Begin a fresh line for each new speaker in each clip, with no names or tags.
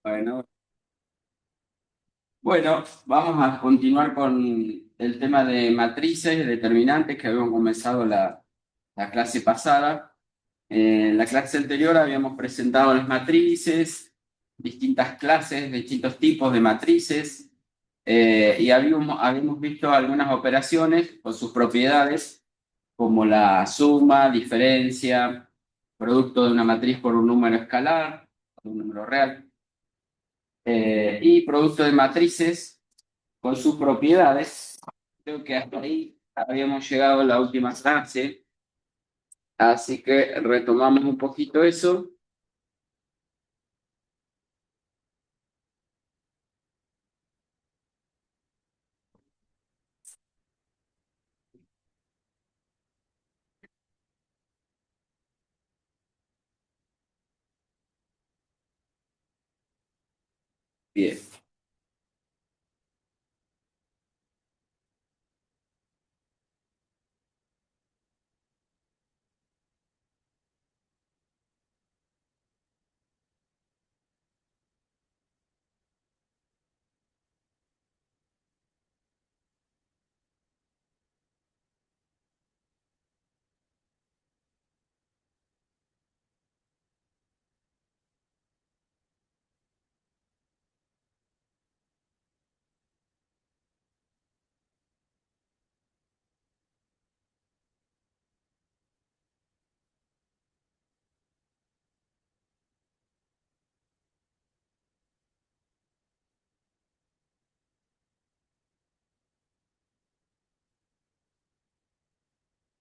Bueno, bueno, vamos a continuar con el tema de matrices y determinantes que habíamos comenzado la clase pasada. En la clase anterior habíamos presentado las matrices, distintas clases, distintos tipos de matrices, y habíamos visto algunas operaciones con sus propiedades, como la suma, diferencia, producto de una matriz por un número escalar, un número real, y producto de matrices con sus propiedades. Creo que hasta ahí habíamos llegado a la última clase, así que retomamos un poquito eso. Bien.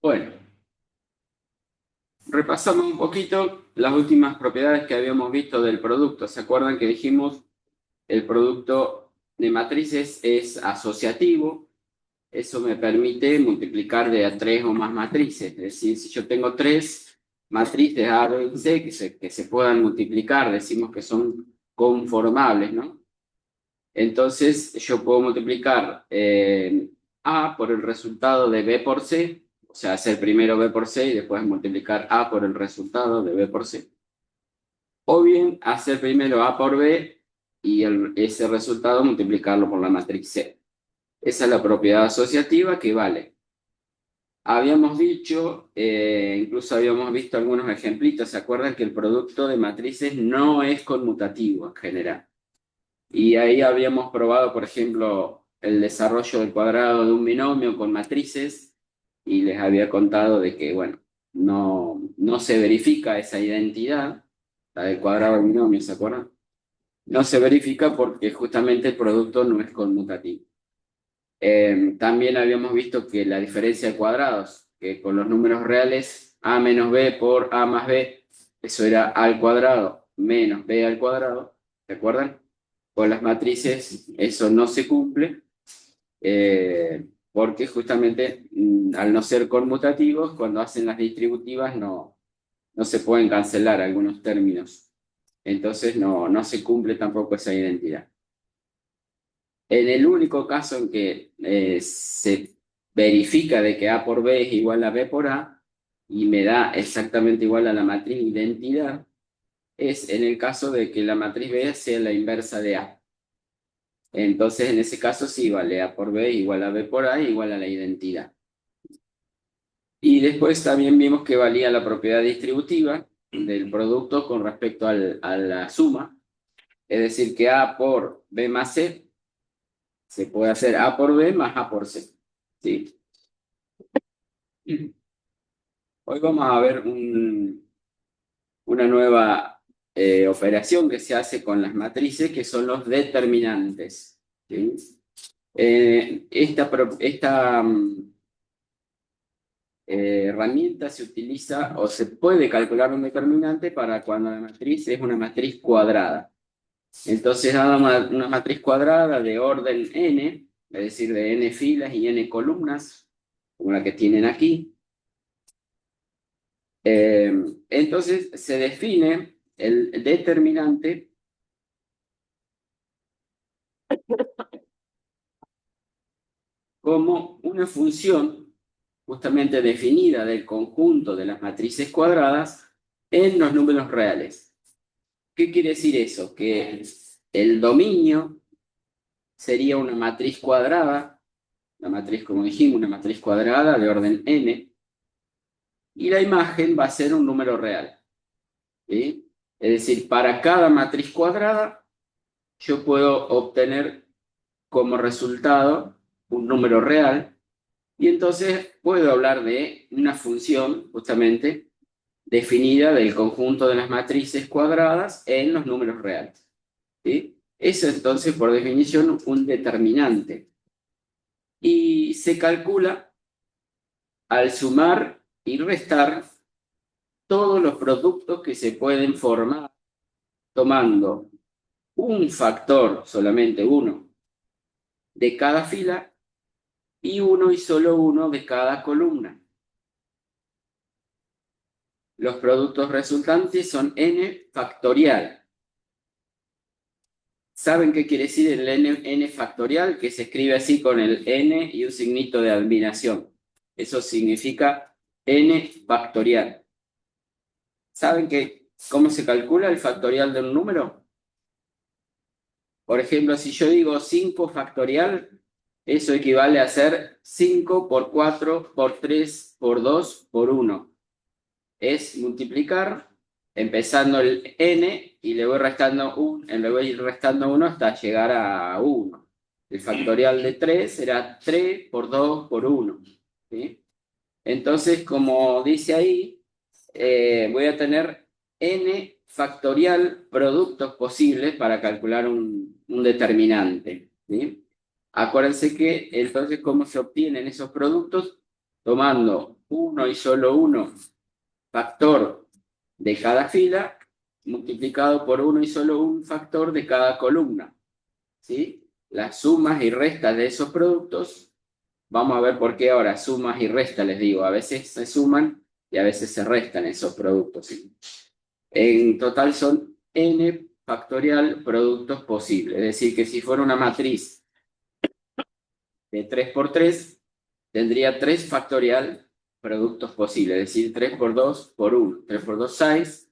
Bueno, repasamos un poquito las últimas propiedades que habíamos visto del producto. ¿Se acuerdan que dijimos el producto de matrices es asociativo? Eso me permite multiplicar de a tres o más matrices. Es decir, si yo tengo tres matrices A, B y C que se puedan multiplicar, decimos que son conformables, ¿no? Entonces yo puedo multiplicar A por el resultado de B por C, o sea, hacer primero B por C y después multiplicar A por el resultado de B por C. O bien hacer primero A por B y ese resultado multiplicarlo por la matriz C. Esa es la propiedad asociativa que vale. Habíamos dicho, incluso habíamos visto algunos ejemplitos, ¿se acuerdan que el producto de matrices no es conmutativo en general? Y ahí habíamos probado, por ejemplo, el desarrollo del cuadrado de un binomio con matrices y les había contado de que, bueno, no se verifica esa identidad, la del cuadrado del binomio, ¿se acuerdan? No se verifica porque justamente el producto no es conmutativo. También habíamos visto que la diferencia de cuadrados, que con los números reales, a menos b por a más b, eso era a al cuadrado menos b al cuadrado, ¿se acuerdan? Con las matrices eso no se cumple, porque justamente al no ser conmutativos, cuando hacen las distributivas no se pueden cancelar algunos términos. Entonces no se cumple tampoco esa identidad. En el único caso en que se verifica de que A por B es igual a B por A y me da exactamente igual a la matriz identidad, es en el caso de que la matriz B sea la inversa de A. Entonces, en ese caso sí vale A por B igual a B por A igual a la identidad. Y después también vimos que valía la propiedad distributiva del producto con respecto a la suma, es decir, que A por B más C se puede hacer A por B más A por C. ¿Sí? Hoy vamos a ver una nueva operación que se hace con las matrices, que son los determinantes. ¿Sí? Esta herramienta se utiliza o se puede calcular un determinante para cuando la matriz es una matriz cuadrada. Entonces, dada una matriz cuadrada de orden n, es decir, de n filas y n columnas, como la que tienen aquí, Eh, entonces se define el determinante como una función justamente definida del conjunto de las matrices cuadradas en los números reales. ¿Qué quiere decir eso? Que El dominio sería una matriz cuadrada, la matriz, como dijimos, una matriz cuadrada de orden n, y la imagen va a ser un número real. ¿Sí? Es decir, para cada matriz cuadrada, yo puedo obtener como resultado un número real, y entonces puedo hablar de una función, justamente, definida del conjunto de las matrices cuadradas en los números reales. ¿Sí? Es entonces, por definición, un determinante. Y se calcula al sumar y restar todos los productos que se pueden formar tomando un factor, solamente uno, de cada fila y uno y solo uno de cada columna. Los productos resultantes son n factorial. ¿Saben qué quiere decir el n factorial? Que se escribe así con el n y un signito de admiración. Eso significa n factorial. ¿Saben cómo se calcula el factorial de un número? Por ejemplo, si yo digo 5 factorial, eso equivale a ser 5 por 4 por 3 por 2 por 1. Es multiplicar empezando el n y le voy restando 1, le voy a ir restando 1 hasta llegar a 1. El factorial de 3 será 3 por 2 por 1. ¿Sí? Entonces, como dice ahí, voy a tener n factorial productos posibles para calcular un determinante. ¿Sí? Acuérdense que entonces, ¿cómo se obtienen esos productos? Tomando uno y solo uno factor de cada fila multiplicado por uno y solo un factor de cada columna. ¿Sí? Las sumas y restas de esos productos, vamos a ver por qué ahora sumas y restas les digo, a veces se suman y a veces se restan esos productos. ¿Sí? En total son n factorial productos posibles, es decir, que si fuera una matriz de 3 por 3, tendría 3 factorial productos posibles, es decir, 3 por 2 por 1, 3 por 2, 6,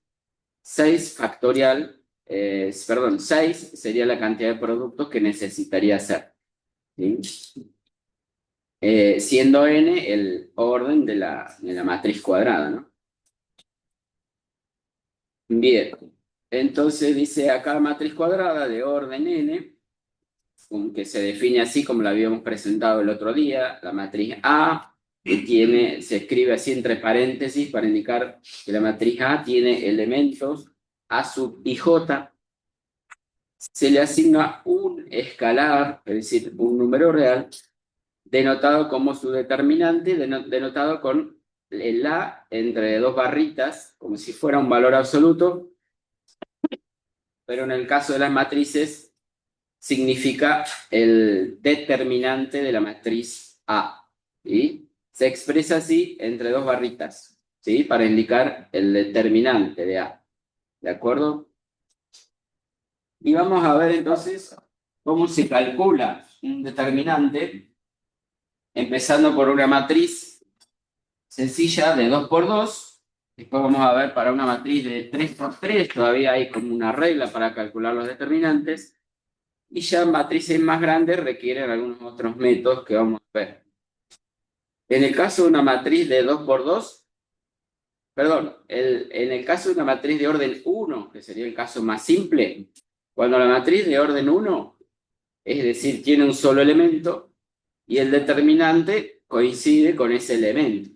6 factorial, 6 sería la cantidad de productos que necesitaría hacer. ¿Sí? Siendo n el orden de la matriz cuadrada, ¿no? Bien, entonces dice acá matriz cuadrada de orden n, que se define así como la habíamos presentado el otro día, la matriz A, que se escribe así entre paréntesis para indicar que la matriz A tiene elementos A sub i j, se le asigna un escalar, es decir, un número real, denotado como su determinante, denotado con el A entre dos barritas, como si fuera un valor absoluto, pero en el caso de las matrices significa el determinante de la matriz A. ¿Sí? Se expresa así entre dos barritas, ¿sí? Para indicar el determinante de A. ¿De acuerdo? Y vamos a ver entonces cómo se calcula un determinante, empezando por una matriz sencilla de 2 por 2. Después vamos a ver para una matriz de 3 por 3, todavía hay como una regla para calcular los determinantes. Y ya matrices más grandes requieren algunos otros métodos que vamos a ver. En el caso de una matriz de 2 por 2, perdón, en el caso de una matriz de orden 1, que sería el caso más simple, cuando la matriz de orden 1, es decir, tiene un solo elemento, y el determinante coincide con ese elemento.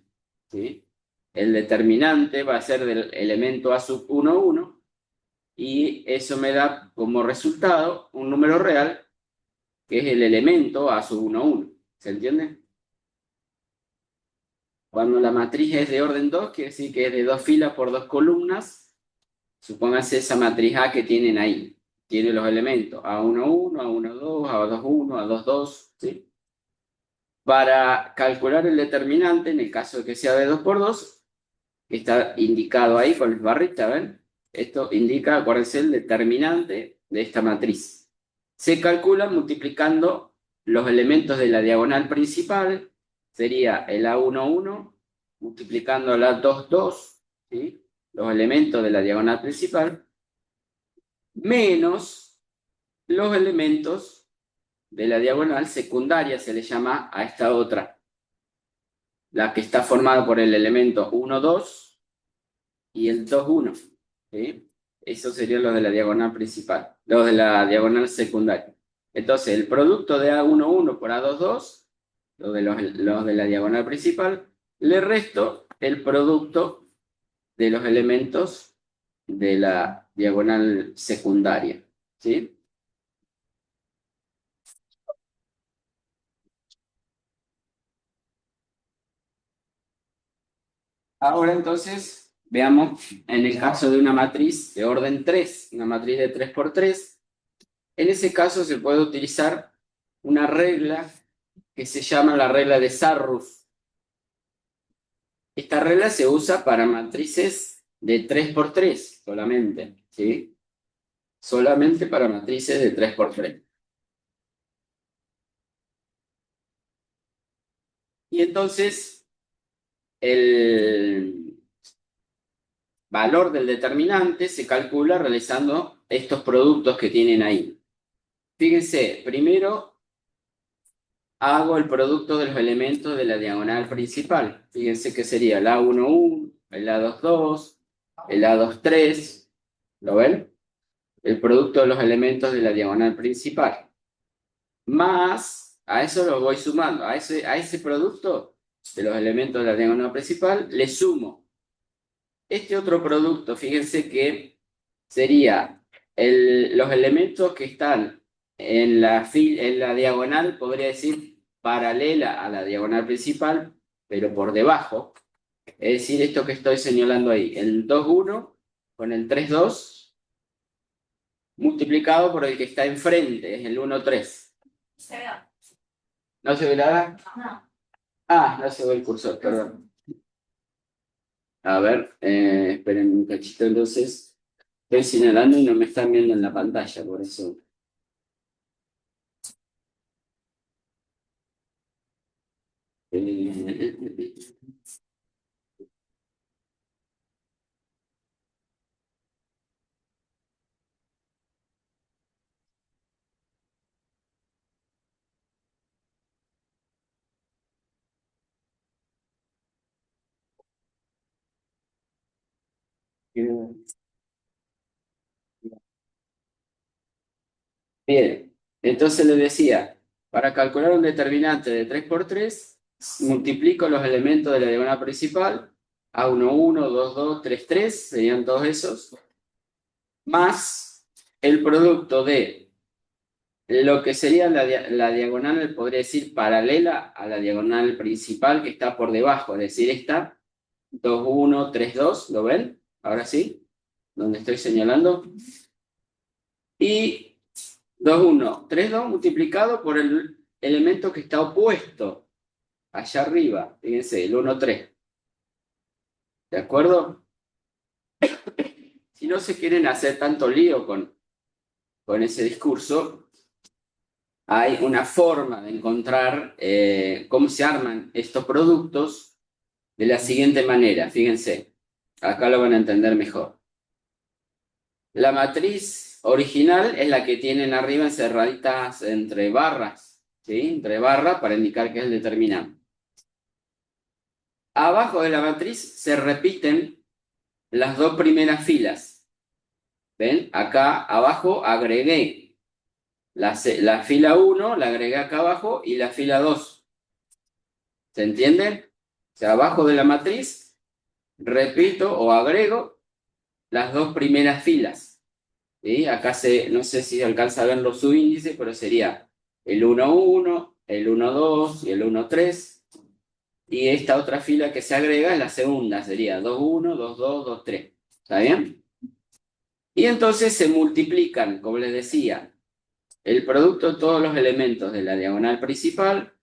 ¿Sí? El determinante va a ser del elemento A sub 1, 1, y eso me da como resultado un número real, que es el elemento A sub 1, 1. ¿Se entiende? Cuando la matriz es de orden 2, quiere decir que es de 2 filas por 2 columnas. Supóngase esa matriz A que tienen ahí. Tiene los elementos A1, 1, A1, 2, A2, 1, A2, 2. ¿Sí? Para calcular el determinante, en el caso de que sea de 2 por 2, que está indicado ahí con las barritas, ¿ven? Esto indica, acuérdense, el determinante de esta matriz. Se calcula multiplicando los elementos de la diagonal principal, sería el A1, 1, multiplicando la 2, 2, ¿sí? Los elementos de la diagonal principal, menos los elementos de la diagonal secundaria, se le llama a esta otra, la que está formada por el elemento 1, 2 y el 2, 1. ¿Sí? Esos serían los de la diagonal principal, los de la diagonal secundaria. Entonces, el producto de A1, 1 por A2, 2, los de la diagonal principal, le resto el producto de los elementos de la diagonal secundaria. ¿Sí? Ahora entonces, veamos en el caso de una matriz de orden 3, una matriz de 3 por 3, en ese caso se puede utilizar una regla que se llama la regla de Sarrus. Esta regla se usa para matrices de 3 por 3 solamente, ¿sí? Solamente para matrices de 3 por 3. Y entonces, el valor del determinante se calcula realizando estos productos que tienen ahí. Fíjense, primero hago el producto de los elementos de la diagonal principal. Fíjense que sería el A1, 1, el A2, 2, el A2, 3. ¿Lo ven? El producto de los elementos de la diagonal principal. Más, a eso lo voy sumando. A ese producto de los elementos de la diagonal principal le sumo este otro producto. Fíjense que sería los elementos que están en la diagonal, podría decir, paralela a la diagonal principal, pero por debajo. Es decir, esto que estoy señalando ahí, el 2, 1 con el 3, 2, multiplicado por el que está enfrente, es el 1, 3. ¿Se ve? ¿No se ve nada? No. Ah, no se ve el cursor, perdón. A ver, esperen un cachito entonces. Estoy señalando y no me están viendo en la pantalla, por eso. Bien, entonces les decía, para calcular un determinante de 3 por 3, multiplico los elementos de la diagonal principal, A1, 1, 2, 2, 3, 3, serían todos esos, más el producto de lo que sería la diagonal, podría decir, paralela a la diagonal principal que está por debajo, es decir, esta, 2, 1, 3, 2, ¿lo ven? Ahora sí, donde estoy señalando. Y 2, 1, 3, 2 multiplicado por el elemento que está opuesto, allá arriba, fíjense, el 1, 3. ¿De acuerdo? Si no se quieren hacer tanto lío con ese discurso, hay una forma de encontrar cómo se arman estos productos de la siguiente manera. Fíjense, acá lo van a entender mejor. La matriz original es la que tienen arriba encerraditas entre barras, ¿sí? Entre barras para indicar que es el determinante. Abajo de la matriz se repiten las dos primeras filas. ¿Ven? Acá abajo agregué la fila 1, la agregué acá abajo, y la fila 2. ¿Se entiende? O sea, abajo de la matriz repito o agrego las dos primeras filas. ¿Sí? Acá no sé si alcanza a ver los subíndices, pero sería el 1, 1, el 1, 2 y el 1, 3. Y esta otra fila que se agrega es la segunda, sería 2, 1, 2, 2, 2, 3. ¿Está bien? Y entonces se multiplican, como les decía, el producto de todos los elementos de la diagonal principal,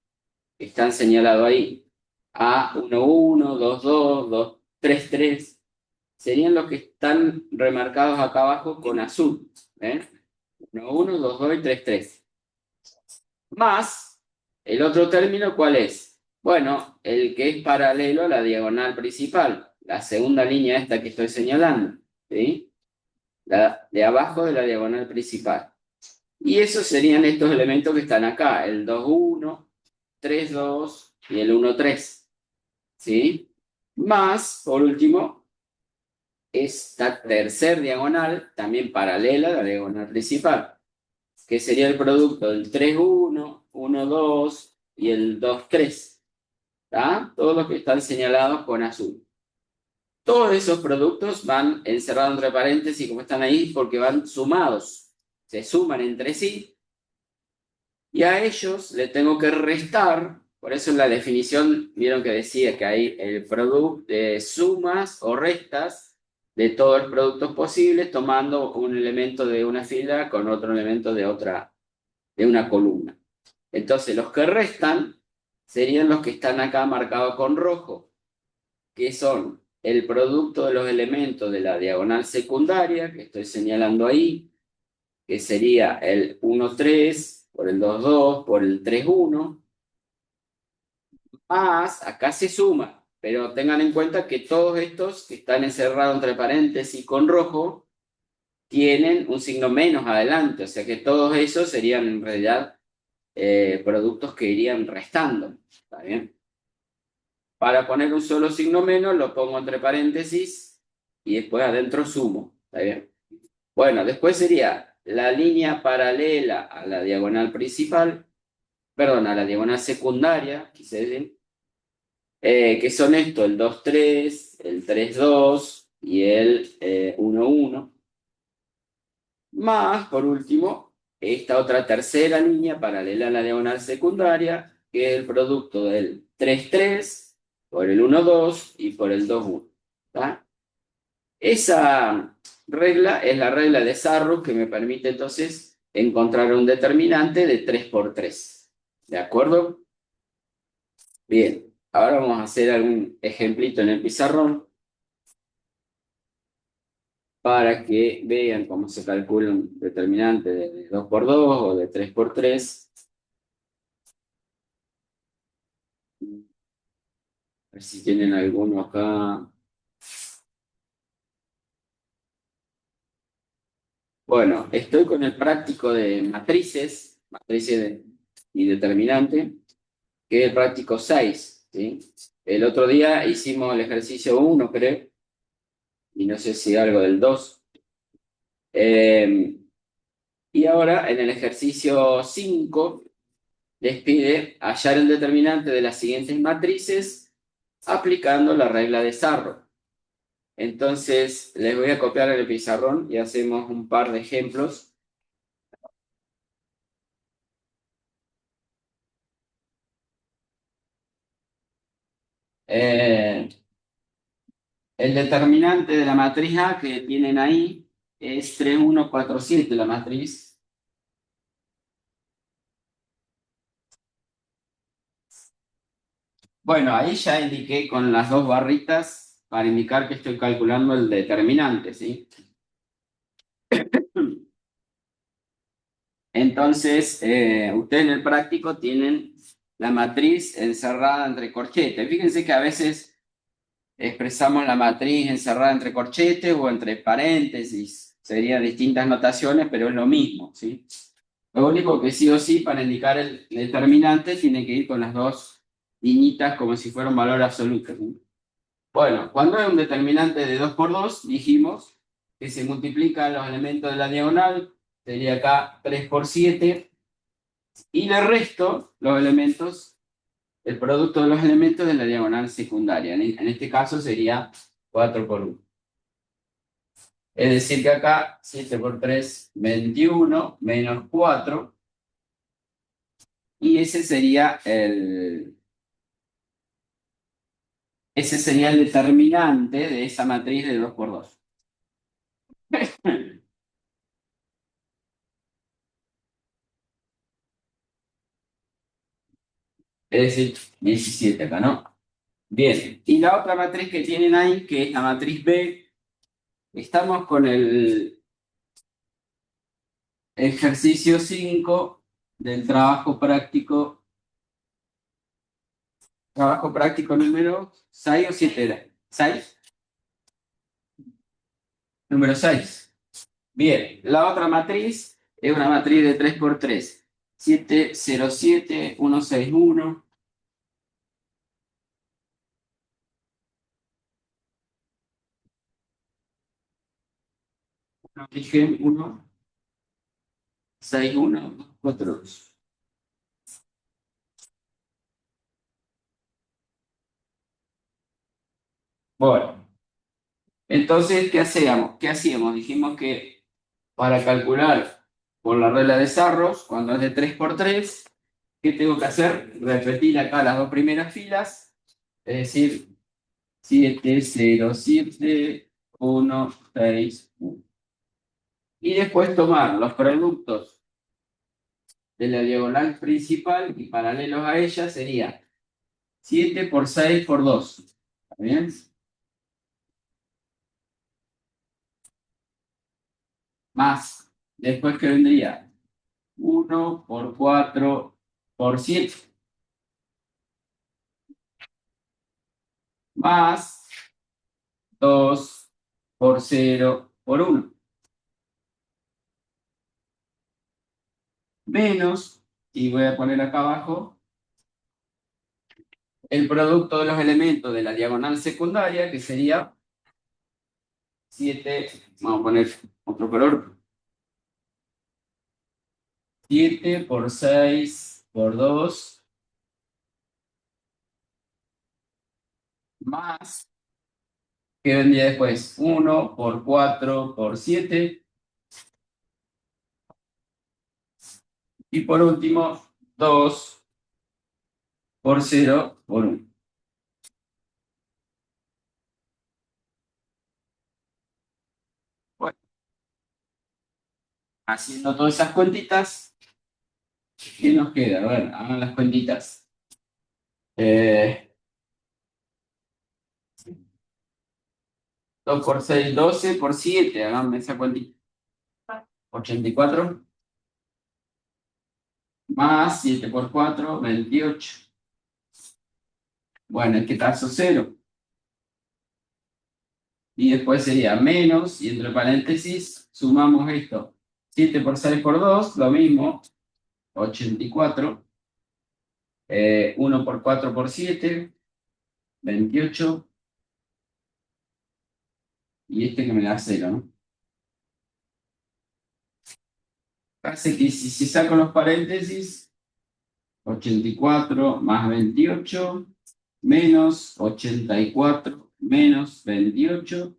que están señalados ahí, A1, 1, 2, 2, 2, 3, 3, serían los que están remarcados acá abajo con azul. ¿Ven? 1, 1, 2, 2 y 3, 3. Más, el otro término, ¿cuál es? Bueno, el que es paralelo a la diagonal principal, la segunda línea esta que estoy señalando, ¿sí? La de abajo de la diagonal principal. Y esos serían estos elementos que están acá, el 2, 1, 3, 2 y el 1, 3. ¿Sí? Más, por último, esta tercer diagonal, también paralela a la diagonal principal, que sería el producto del 3, 1, 1, 2 y el 2, 3. ¿Está? Todos los que están señalados con azul. Todos esos productos van encerrados entre paréntesis, como están ahí, porque van sumados. Se suman entre sí y a ellos le tengo que restar. Por eso en la definición vieron que decía que hay el producto de sumas o restas de todos los productos posibles, tomando un elemento de una fila con otro elemento de una columna. Entonces, los que restan serían los que están acá marcados con rojo, que son el producto de los elementos de la diagonal secundaria, que estoy señalando ahí, que sería el 1, 3, por el 2, 2, por el 3, 1, más, acá se suma, pero tengan en cuenta que todos estos que están encerrados entre paréntesis con rojo, tienen un signo menos adelante, o sea que todos esos serían en realidad productos que irían restando. ¿Está bien? Para poner un solo signo menos, lo pongo entre paréntesis y después adentro sumo. ¿Está bien? Bueno, después sería la línea paralela a la diagonal principal, perdón, a la diagonal secundaria, quise decir, que son estos, el 2 3 el 3 2 y el 1 1. Más, por último, esta otra tercera línea paralela a la diagonal secundaria, que es el producto del 3 3 por el 1 2 y por el 2 1. ¿Tá? Esa regla es la regla de Sarrus que me permite entonces encontrar un determinante de 3 por 3. ¿De acuerdo? Bien, ahora vamos a hacer algún ejemplito en el pizarrón para que vean cómo se calcula un determinante de 2 por 2 o de 3 por 3. A ver si tienen alguno acá. Bueno, estoy con el práctico de matrices, y determinante, que es el práctico 6, ¿sí? El otro día hicimos el ejercicio 1, creo, y no sé si algo del 2. Y ahora en el ejercicio 5 les pide hallar el determinante de las siguientes matrices aplicando la regla de Sarro. Entonces les voy a copiar el pizarrón y hacemos un par de ejemplos. Eh, el determinante de la matriz A que tienen ahí es 3 1 4 7 la matriz. Bueno, ahí ya indiqué con las dos barritas para indicar que estoy calculando el determinante, ¿sí? Entonces, ustedes en el práctico tienen la matriz encerrada entre corchetes. Fíjense que a veces expresamos la matriz encerrada entre corchetes o entre paréntesis. Serían distintas notaciones, pero es lo mismo, ¿sí? Lo único que sí o sí para indicar el determinante tiene que ir con las dos liñitas como si fuera un valor absoluto, ¿sí? Bueno, cuando hay un determinante de 2 por 2, dijimos que se multiplican los elementos de la diagonal, sería acá 3 por 7, y le resto los elementos, el producto de los elementos de la diagonal secundaria. En este caso sería 4 por 1. Es decir que acá 7 por 3, 21, menos 4, y ese sería el determinante de esa matriz de 2 por 2. Es decir, 17 acá, ¿no? Bien, y la otra matriz que tienen ahí, que es la matriz B, estamos con el ejercicio 5 del trabajo práctico número 6 o 7 era. 6, número 6. Bien, la otra matriz Es una matriz de 3 por 3. 7, 0, 7, 1, 6, 1. Origen 1, 6, 1, 4, 2. Bueno, entonces, ¿qué hacíamos? ¿Qué hacíamos? Dijimos que para calcular por la regla de Sarros, cuando es de 3 por 3, ¿qué tengo que hacer? Repetir acá las dos primeras filas, es decir, 7, 0, 7, 1, 6, 1. Y después tomar los productos de la diagonal principal y paralelos a ella sería 7 por 6 por 2. ¿Está bien? Más, después que vendría 1 por 4 por 7. Más 2 por 0 por 1. Menos, y voy a poner acá abajo, el producto de los elementos de la diagonal secundaria, que sería 7, vamos a poner otro color, 7 por 6 por 2, más, que vendría después 1 por 4 por 7, y por último 2 por 0 por 1. Bueno, haciendo todas esas cuentitas, ¿qué nos queda? A ver, hagan las cuentitas. 2 por 6, 12 por 7, hagan esa cuentita. 84, más 7 por 4, 28. Bueno, ¿en qué caso? 0. Y después sería menos, y entre paréntesis sumamos esto. 7 por 6 por 2, lo mismo, 84. 1 por 4 por 7, 28. Y este que me da 0, ¿no? Hace que si saco los paréntesis, 84 más 28, menos 84, menos 28.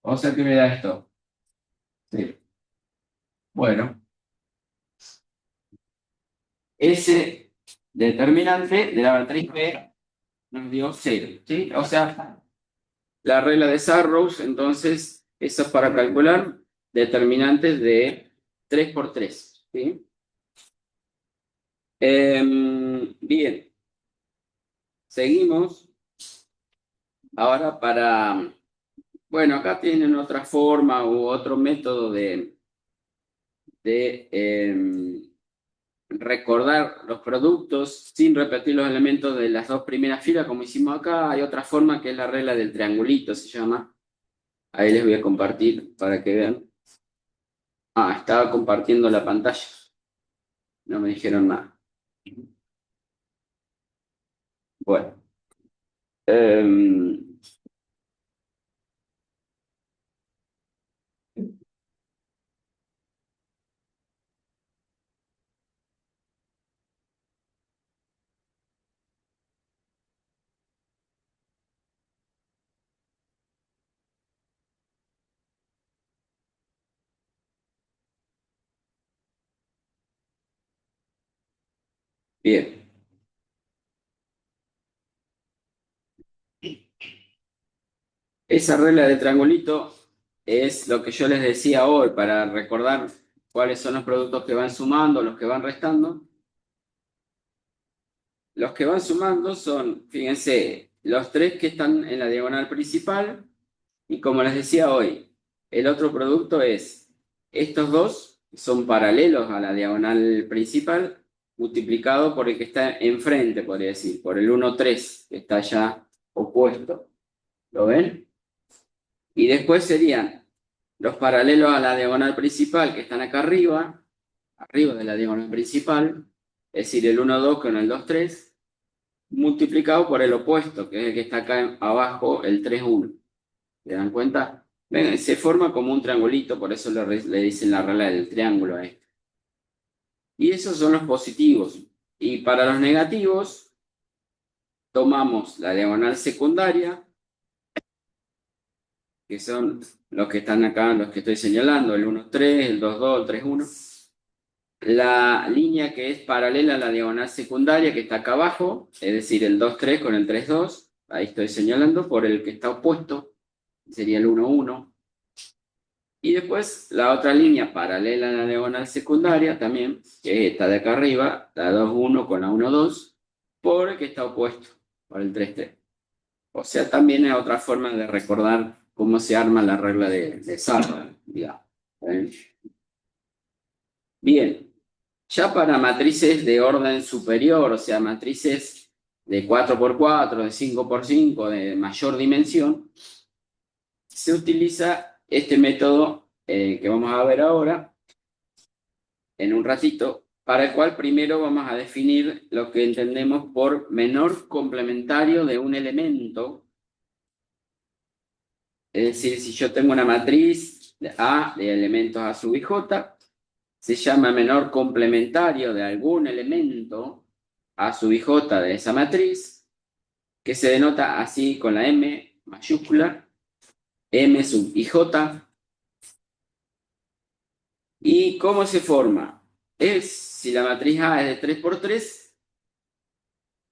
O sea que me da esto. Sí. Bueno, ese determinante de la matriz B nos dio 0. ¿Sí? O sea, la regla de Sarrows, entonces, eso es para calcular determinantes de 3 por 3. ¿Sí? Bien, seguimos ahora para... Bueno, acá tienen otra forma u otro método de recordar los productos sin repetir los elementos de las dos primeras filas, como hicimos acá. Hay otra forma que es la regla del triangulito, se llama. Ahí les voy a compartir para que vean. Ah, estaba compartiendo la pantalla. No me dijeron nada. Bueno. em, bien. Esa regla de triangulito es lo que yo les decía hoy para recordar cuáles son los productos que van sumando, los que van restando. Los que van sumando son, fíjense, los tres que están en la diagonal principal y como les decía hoy, el otro producto es estos dos son paralelos a la diagonal principal multiplicado por el que está enfrente, podría decir, por el 1, 3 que está ya opuesto. ¿Lo ven? Y después serían los paralelos a la diagonal principal que están acá arriba, arriba de la diagonal principal, es decir, el 1, 2 con el 2, 3, multiplicado por el opuesto, que es el que está acá abajo, el 3, 1. ¿Se dan cuenta? Ven, se forma como un triangulito, por eso le dicen la regla del triángulo a esto. Y esos son los positivos. Y para los negativos, tomamos la diagonal secundaria, que son los que están acá, los que estoy señalando, el 1, 3, el 2, 2, el 3, 1. La línea que es paralela a la diagonal secundaria, que está acá abajo, es decir, el 2, 3 con el 3, 2, ahí estoy señalando, por el que está opuesto, sería el 1, 1. Y después la otra línea paralela a la diagonal secundaria también, que es esta de acá arriba, la 2, 1 con la 1, 2, por el que está opuesto, por el 3, 3. O sea, también es otra forma de recordar cómo se arma la regla de Sartre, digamos. Bien, ya para matrices de orden superior, o sea, matrices de 4x4, de 5x5, de mayor dimensión, se utiliza este método que vamos a ver ahora, en un ratito, para el cual primero vamos a definir lo que entendemos por menor complementario de un elemento. Es decir, si yo tengo una matriz de A de elementos A sub i j, se llama menor complementario de algún elemento A sub i j de esa matriz, que se denota así con la M mayúscula, M sub i j. ¿Y cómo se forma? Si la matriz A es de 3x3,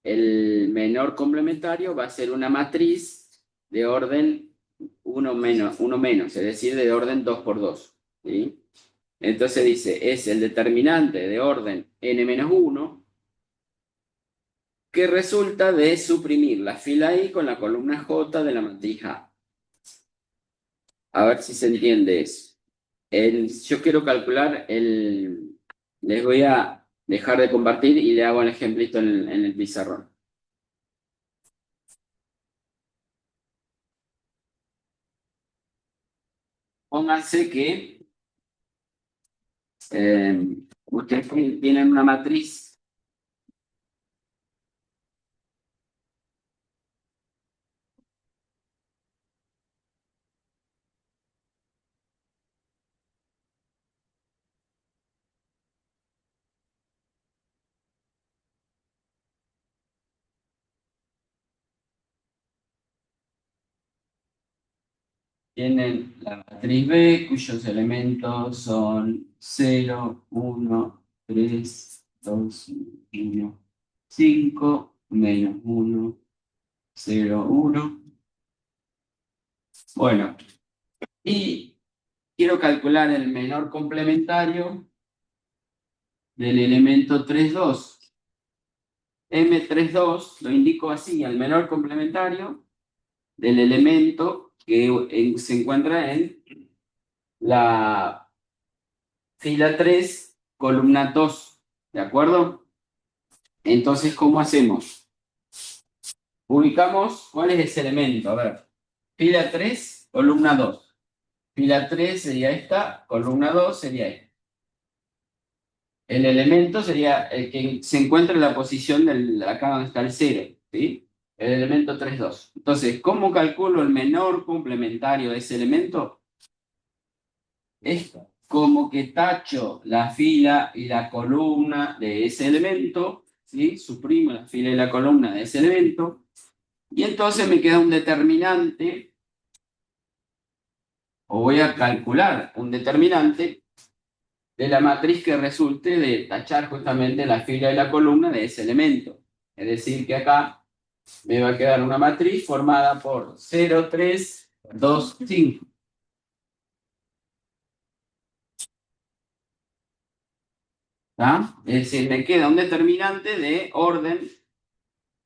el menor complementario va a ser una matriz de orden 1 menos, es decir, de orden 2x2. ¿Sí? Entonces dice, es el determinante de orden n-1 que resulta de suprimir la fila I con la columna J de la matriz A. A ver si se entiende eso. Yo quiero calcular les voy a dejar de compartir y le hago el ejemplito en el pizarrón. Pónganse que ustedes tienen una matriz tienen la matriz B, cuyos elementos son 0, 1, 3, 2, 1, 5, menos 1, 0, 1. Bueno, y quiero calcular el menor complementario del elemento 3, 2. M32 lo indico así, el menor complementario del elemento que se encuentra en la fila 3, columna 2, ¿de acuerdo? Entonces, ¿cómo hacemos? Ubicamos cuál es ese elemento. A ver, fila 3, columna 2. Fila 3 sería esta, columna 2 sería esta. El elemento sería el que se encuentra en la posición acá donde está el 0, ¿sí? El elemento 3, 2. Entonces, ¿cómo calculo el menor complementario de ese elemento? Es como que tacho la fila y la columna de ese elemento, ¿sí? Suprimo la fila y la columna de ese elemento, y entonces me queda un determinante, o voy a calcular un determinante de la matriz que resulte de tachar justamente la fila y la columna de ese elemento. Es decir, que acá me va a quedar una matriz formada por 0, 3, 2, 5. ¿Tá? Es decir, me queda un determinante de orden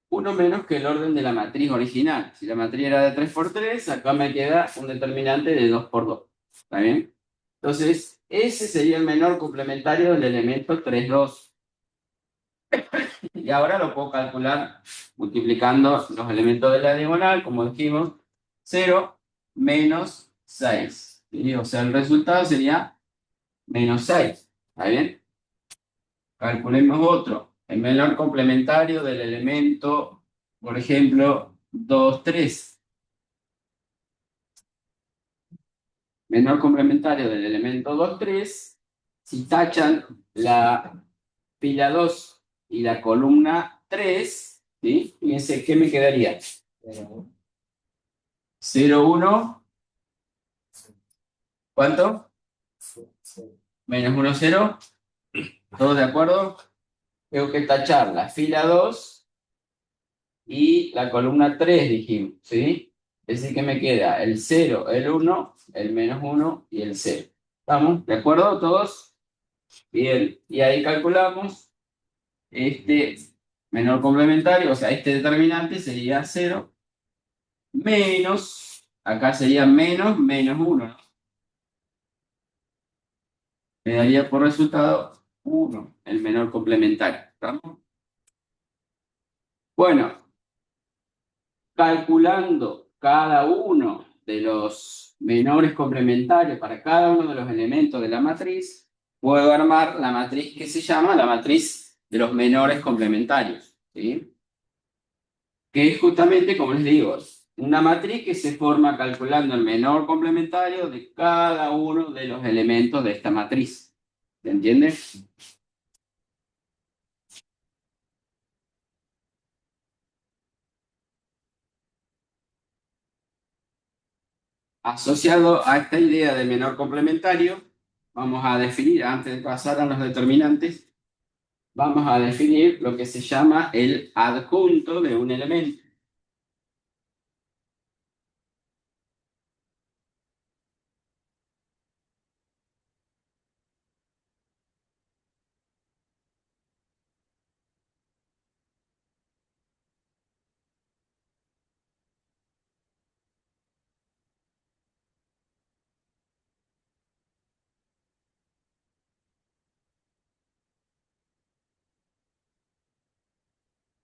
1 menos que el orden de la matriz original. Si la matriz era de 3x3, acá me queda un determinante de 2x2. ¿Está bien? Entonces, ese sería el menor complementario del elemento 3, 2. Y ahora lo puedo calcular multiplicando los elementos de la diagonal, como dijimos, 0 menos 6. ¿Sí? O sea, el resultado sería menos 6. ¿Está bien? Calculemos otro. El menor complementario del elemento, por ejemplo, 2 3. Menor complementario del elemento 2 3. Si tachan la fila 2 y la columna 3, ¿sí? Fíjense, ¿qué me quedaría? 0 1. ¿Cuánto? Menos 1 0. ¿Todos de acuerdo? Tengo que tachar la fila 2 y la columna 3 dijimos, ¿sí? Es decir, que me queda el 0, el 1, el menos 1 y el 0. ¿Estamos? ¿De acuerdo todos? Bien. Y ahí calculamos este menor complementario, o sea, este determinante sería 0 menos, acá sería menos 1, ¿no? Me daría por resultado 1, el menor complementario. ¿Estamos? Bueno, calculando cada uno de los menores complementarios para cada uno de los elementos de la matriz, puedo armar la matriz que se llama la matriz de los menores complementarios, ¿sí? Que es justamente, como les digo, una matriz que se forma calculando el menor complementario de cada uno de los elementos de esta matriz. ¿Se entiende? Asociado a esta idea de menor complementario, vamos a definir, antes de pasar a los determinantes, vamos a definir lo que se llama el adjunto de un elemento.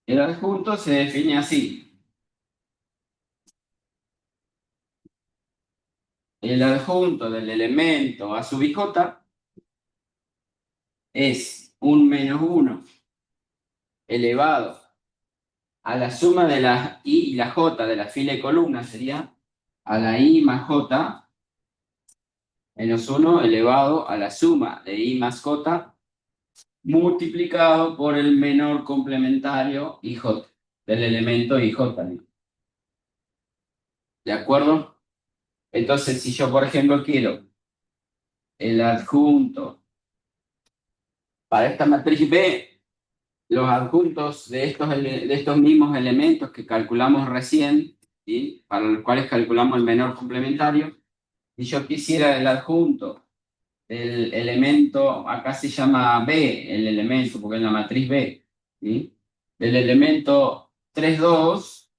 El adjunto se define así. El adjunto del elemento a sub i j es un menos 1 elevado a la suma de la i y la j de la fila y columna, sería a la i más j menos 1 elevado a la suma de i más j multiplicado por el menor complementario ij del elemento ij. ¿De acuerdo? Entonces, si yo, por ejemplo, quiero el adjunto para esta matriz B, los adjuntos de estos mismos elementos que calculamos recién, ¿sí? Para los cuales calculamos el menor complementario, si yo quisiera el adjunto del elemento, acá se llama B, el elemento, porque es la matriz B, ¿sí? Del elemento 3 2,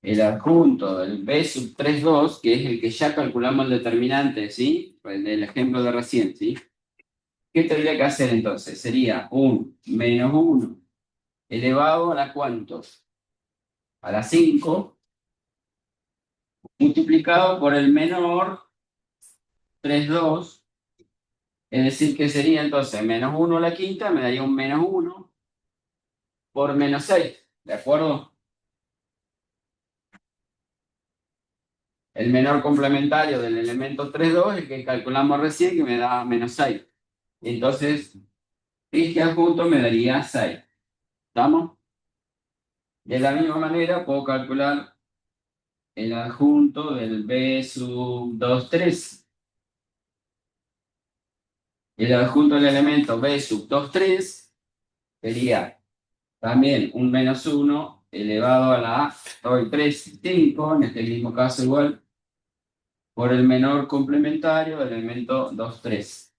el adjunto del B sub 3 2, que es el que ya calculamos el determinante, ¿sí? El del ejemplo de recién, ¿sí? ¿Qué tendría que hacer entonces? Sería un menos 1 elevado a la ¿cuántos? A la 5 multiplicado por el menor 3 2, es decir, que sería entonces menos 1 a la quinta, me daría un menos 1 por menos 6, ¿de acuerdo? El menor complementario del elemento 3 2, el que calculamos recién, que me da menos 6. Entonces, este adjunto me daría 6. ¿Estamos? De la misma manera, puedo calcular el adjunto del B sub 2 3. El adjunto del elemento B sub 2 3 sería también un menos 1 elevado a la 3 5, en este mismo caso igual, por el menor complementario del elemento 2 3.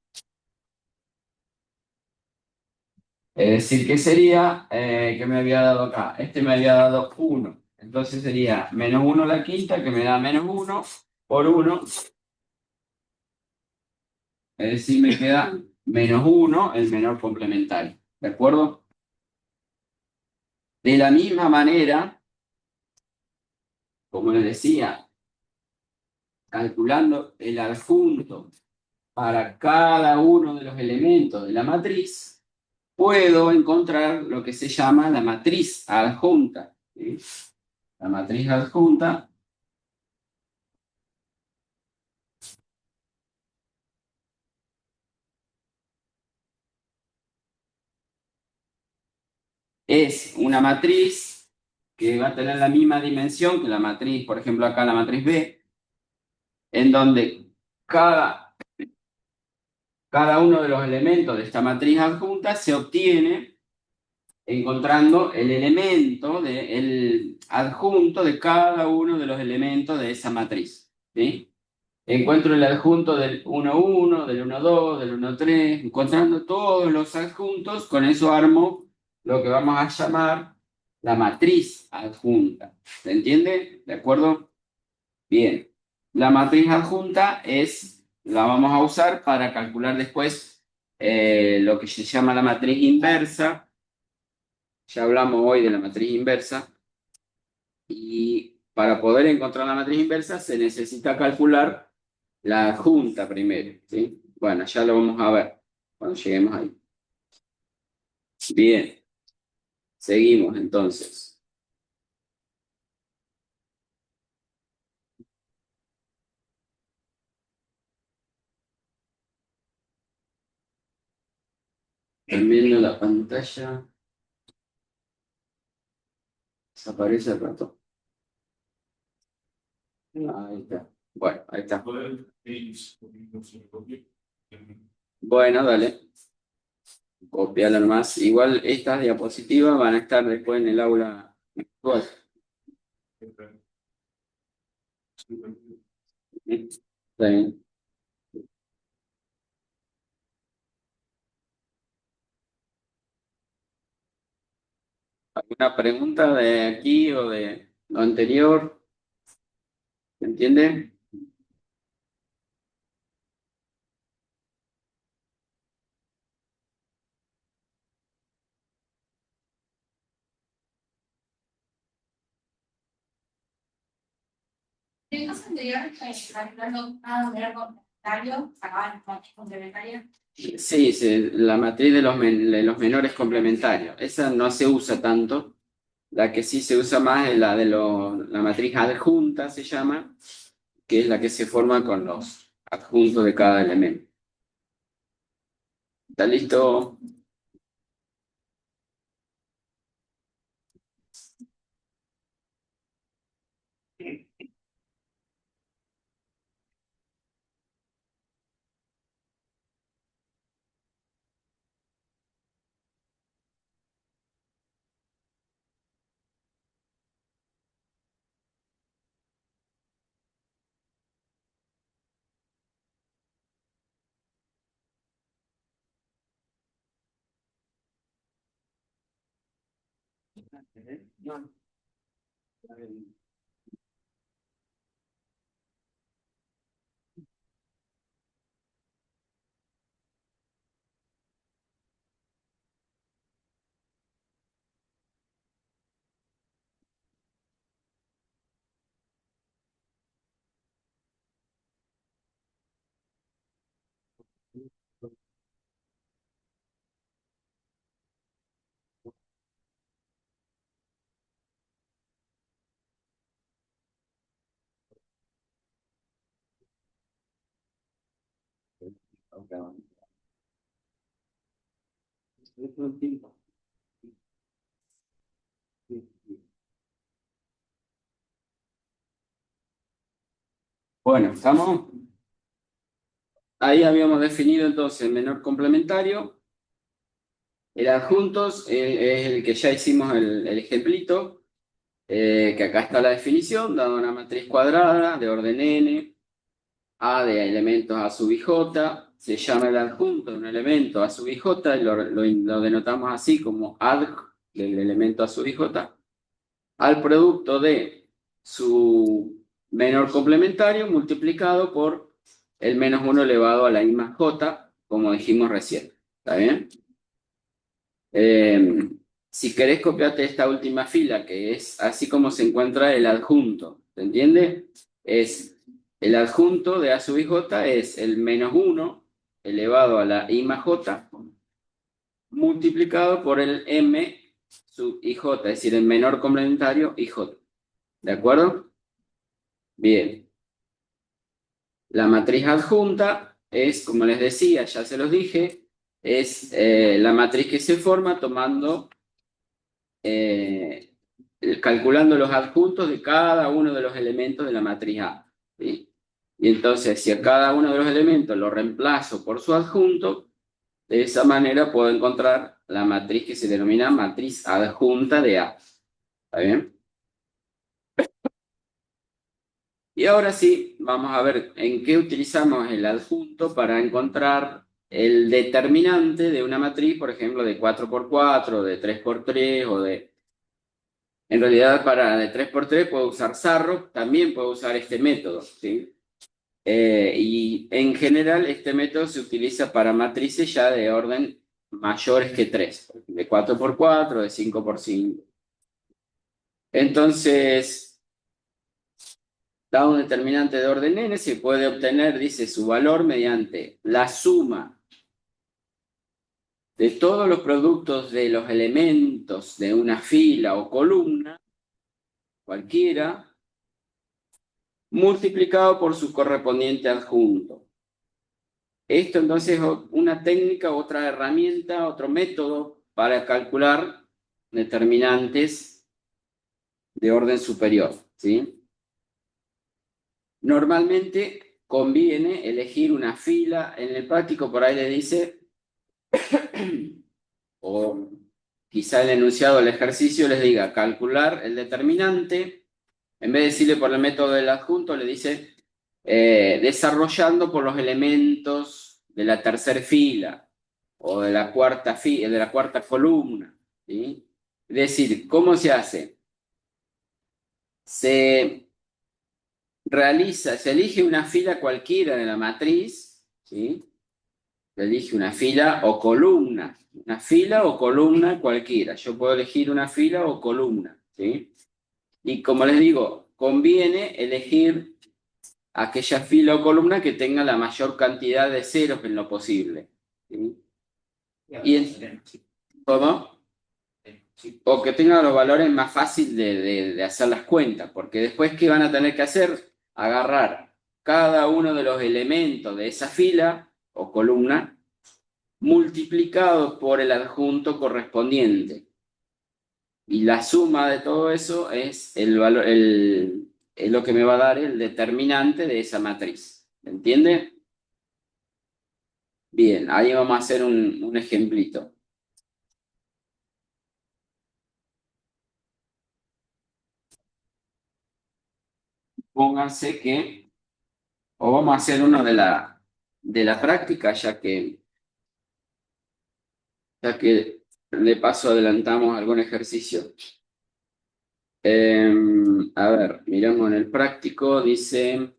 Es decir, ¿qué sería? ¿Qué me había dado acá? Este me había dado 1. Entonces sería menos 1 a la quinta, que me da menos 1 por 1. Es decir, me queda menos 1, el menor complementario. ¿De acuerdo? De la misma manera, como les decía, calculando el adjunto para cada uno de los elementos de la matriz, puedo encontrar lo que se llama la matriz adjunta. ¿Sí? La matriz adjunta es una matriz que va a tener la misma dimensión que la matriz, por ejemplo, acá la matriz B, en donde cada uno de los elementos de esta matriz adjunta se obtiene encontrando el elemento, el adjunto de cada uno de los elementos de esa matriz. ¿Sí? Encuentro el adjunto del 1,1, del 1,2, del 1,3, encontrando todos los adjuntos, con eso armo lo que vamos a llamar la matriz adjunta. ¿Se entiende? ¿De acuerdo? Bien. La matriz adjunta la vamos a usar para calcular después lo que se llama la matriz inversa. Ya hablamos hoy de la matriz inversa. Y para poder encontrar la matriz inversa se necesita calcular la adjunta primero, ¿sí? Bueno, ya lo vamos a ver cuando lleguemos ahí. Bien, seguimos entonces. Termino la pantalla. Desaparece el rato. Ahí está. Bueno, ahí está. Bueno, dale. Copiala nomás. Igual estas diapositivas van a estar después en el aula virtual. Está bien. ¿Alguna pregunta de aquí o de lo anterior? ¿Se entiende?
En caso anterior, calculando cada menor complementario, sacaban matriz complementaria.
Sí, la matriz de los menores complementarios. Esa no se usa tanto. La que sí se usa más es la de la matriz adjunta, se llama, que es la que se forma con los adjuntos de cada elemento. ¿Está listo? Bueno, ¿estamos? Ahí habíamos definido entonces el menor complementario. El adjuntos es el que ya hicimos el ejemplito, que acá está la definición, dado una matriz cuadrada de orden n, A de elementos A sub i j, se llama el adjunto de un elemento A sub i j, y lo denotamos así como adj del elemento A sub i j, al producto de su menor complementario multiplicado por el menos 1 elevado a la i más j, como dijimos recién. ¿Está bien? Si querés copiarte esta última fila, que es así como se encuentra el adjunto, ¿se entiende? Es el adjunto de A sub i j es el menos 1 elevado a la I más J multiplicado por el M sub IJ, es decir, el menor complementario IJ. ¿De acuerdo? Bien. La matriz adjunta es, como les decía, ya se los dije, es la matriz que se forma tomando, calculando los adjuntos de cada uno de los elementos de la matriz A. ¿Sí? Y entonces, si a cada uno de los elementos lo reemplazo por su adjunto, de esa manera puedo encontrar la matriz que se denomina matriz adjunta de A. ¿Está bien? Y ahora sí, vamos a ver en qué utilizamos el adjunto para encontrar el determinante de una matriz, por ejemplo, de 4x4, de 3x3 o de... En realidad, para de 3x3 puedo usar Sarro, también puedo usar este método, ¿sí? Y en general este método se utiliza para matrices ya de orden mayores que 3, de 4x4, de 5x5. Entonces, dado un determinante de orden n, se puede obtener, dice, su valor mediante la suma de todos los productos de los elementos de una fila o columna, cualquiera, multiplicado por su correspondiente adjunto. Esto entonces es una técnica, otra herramienta, otro método para calcular determinantes de orden superior, ¿sí? Normalmente conviene elegir una fila, en el práctico por ahí le dice, o quizá el enunciado del ejercicio les diga calcular el determinante, en vez de decirle por el método del adjunto, le dice desarrollando por los elementos de la tercera fila o de la cuarta columna, ¿sí? Es decir, ¿cómo se hace? Se elige una fila cualquiera de la matriz, ¿sí? Se elige una fila o columna cualquiera. Yo puedo elegir una fila o columna, ¿sí? Y como les digo, conviene elegir aquella fila o columna que tenga la mayor cantidad de ceros en lo posible, ¿sí? Y ¿cómo? O que tenga los valores más fácil de hacer las cuentas, porque después, ¿qué van a tener que hacer? Agarrar cada uno de los elementos de esa fila o columna multiplicado por el adjunto correspondiente. Y la suma de todo eso es el valor, es lo que me va a dar el determinante de esa matriz. ¿Me entiende? Bien, ahí vamos a hacer un ejemplito. Pónganse que, o vamos a hacer uno de la práctica, ya que de paso adelantamos algún ejercicio. A ver, miramos en el práctico, dice...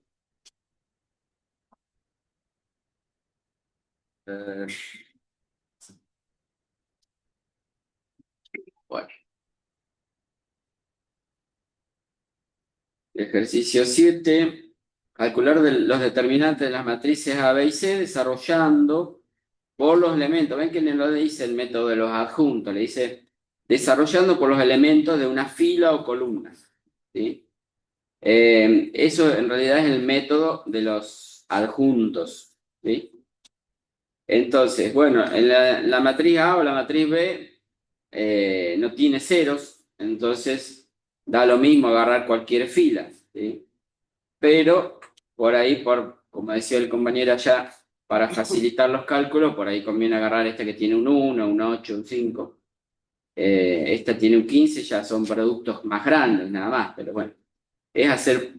eh, bueno, ejercicio 7, calcular los determinantes de las matrices A, B y C desarrollando por los elementos. Ven que no lo dice el método de los adjuntos, le dice desarrollando por los elementos de una fila o columna, ¿sí? Eso en realidad es el método de los adjuntos, ¿sí? Entonces, bueno, en la matriz A o la matriz B no tiene ceros, entonces da lo mismo agarrar cualquier fila, ¿sí? Pero por ahí, como decía el compañero allá, para facilitar los cálculos, por ahí conviene agarrar esta que tiene un 1, un 8, un 5. Esta tiene un 15, ya son productos más grandes nada más, pero bueno, es hacer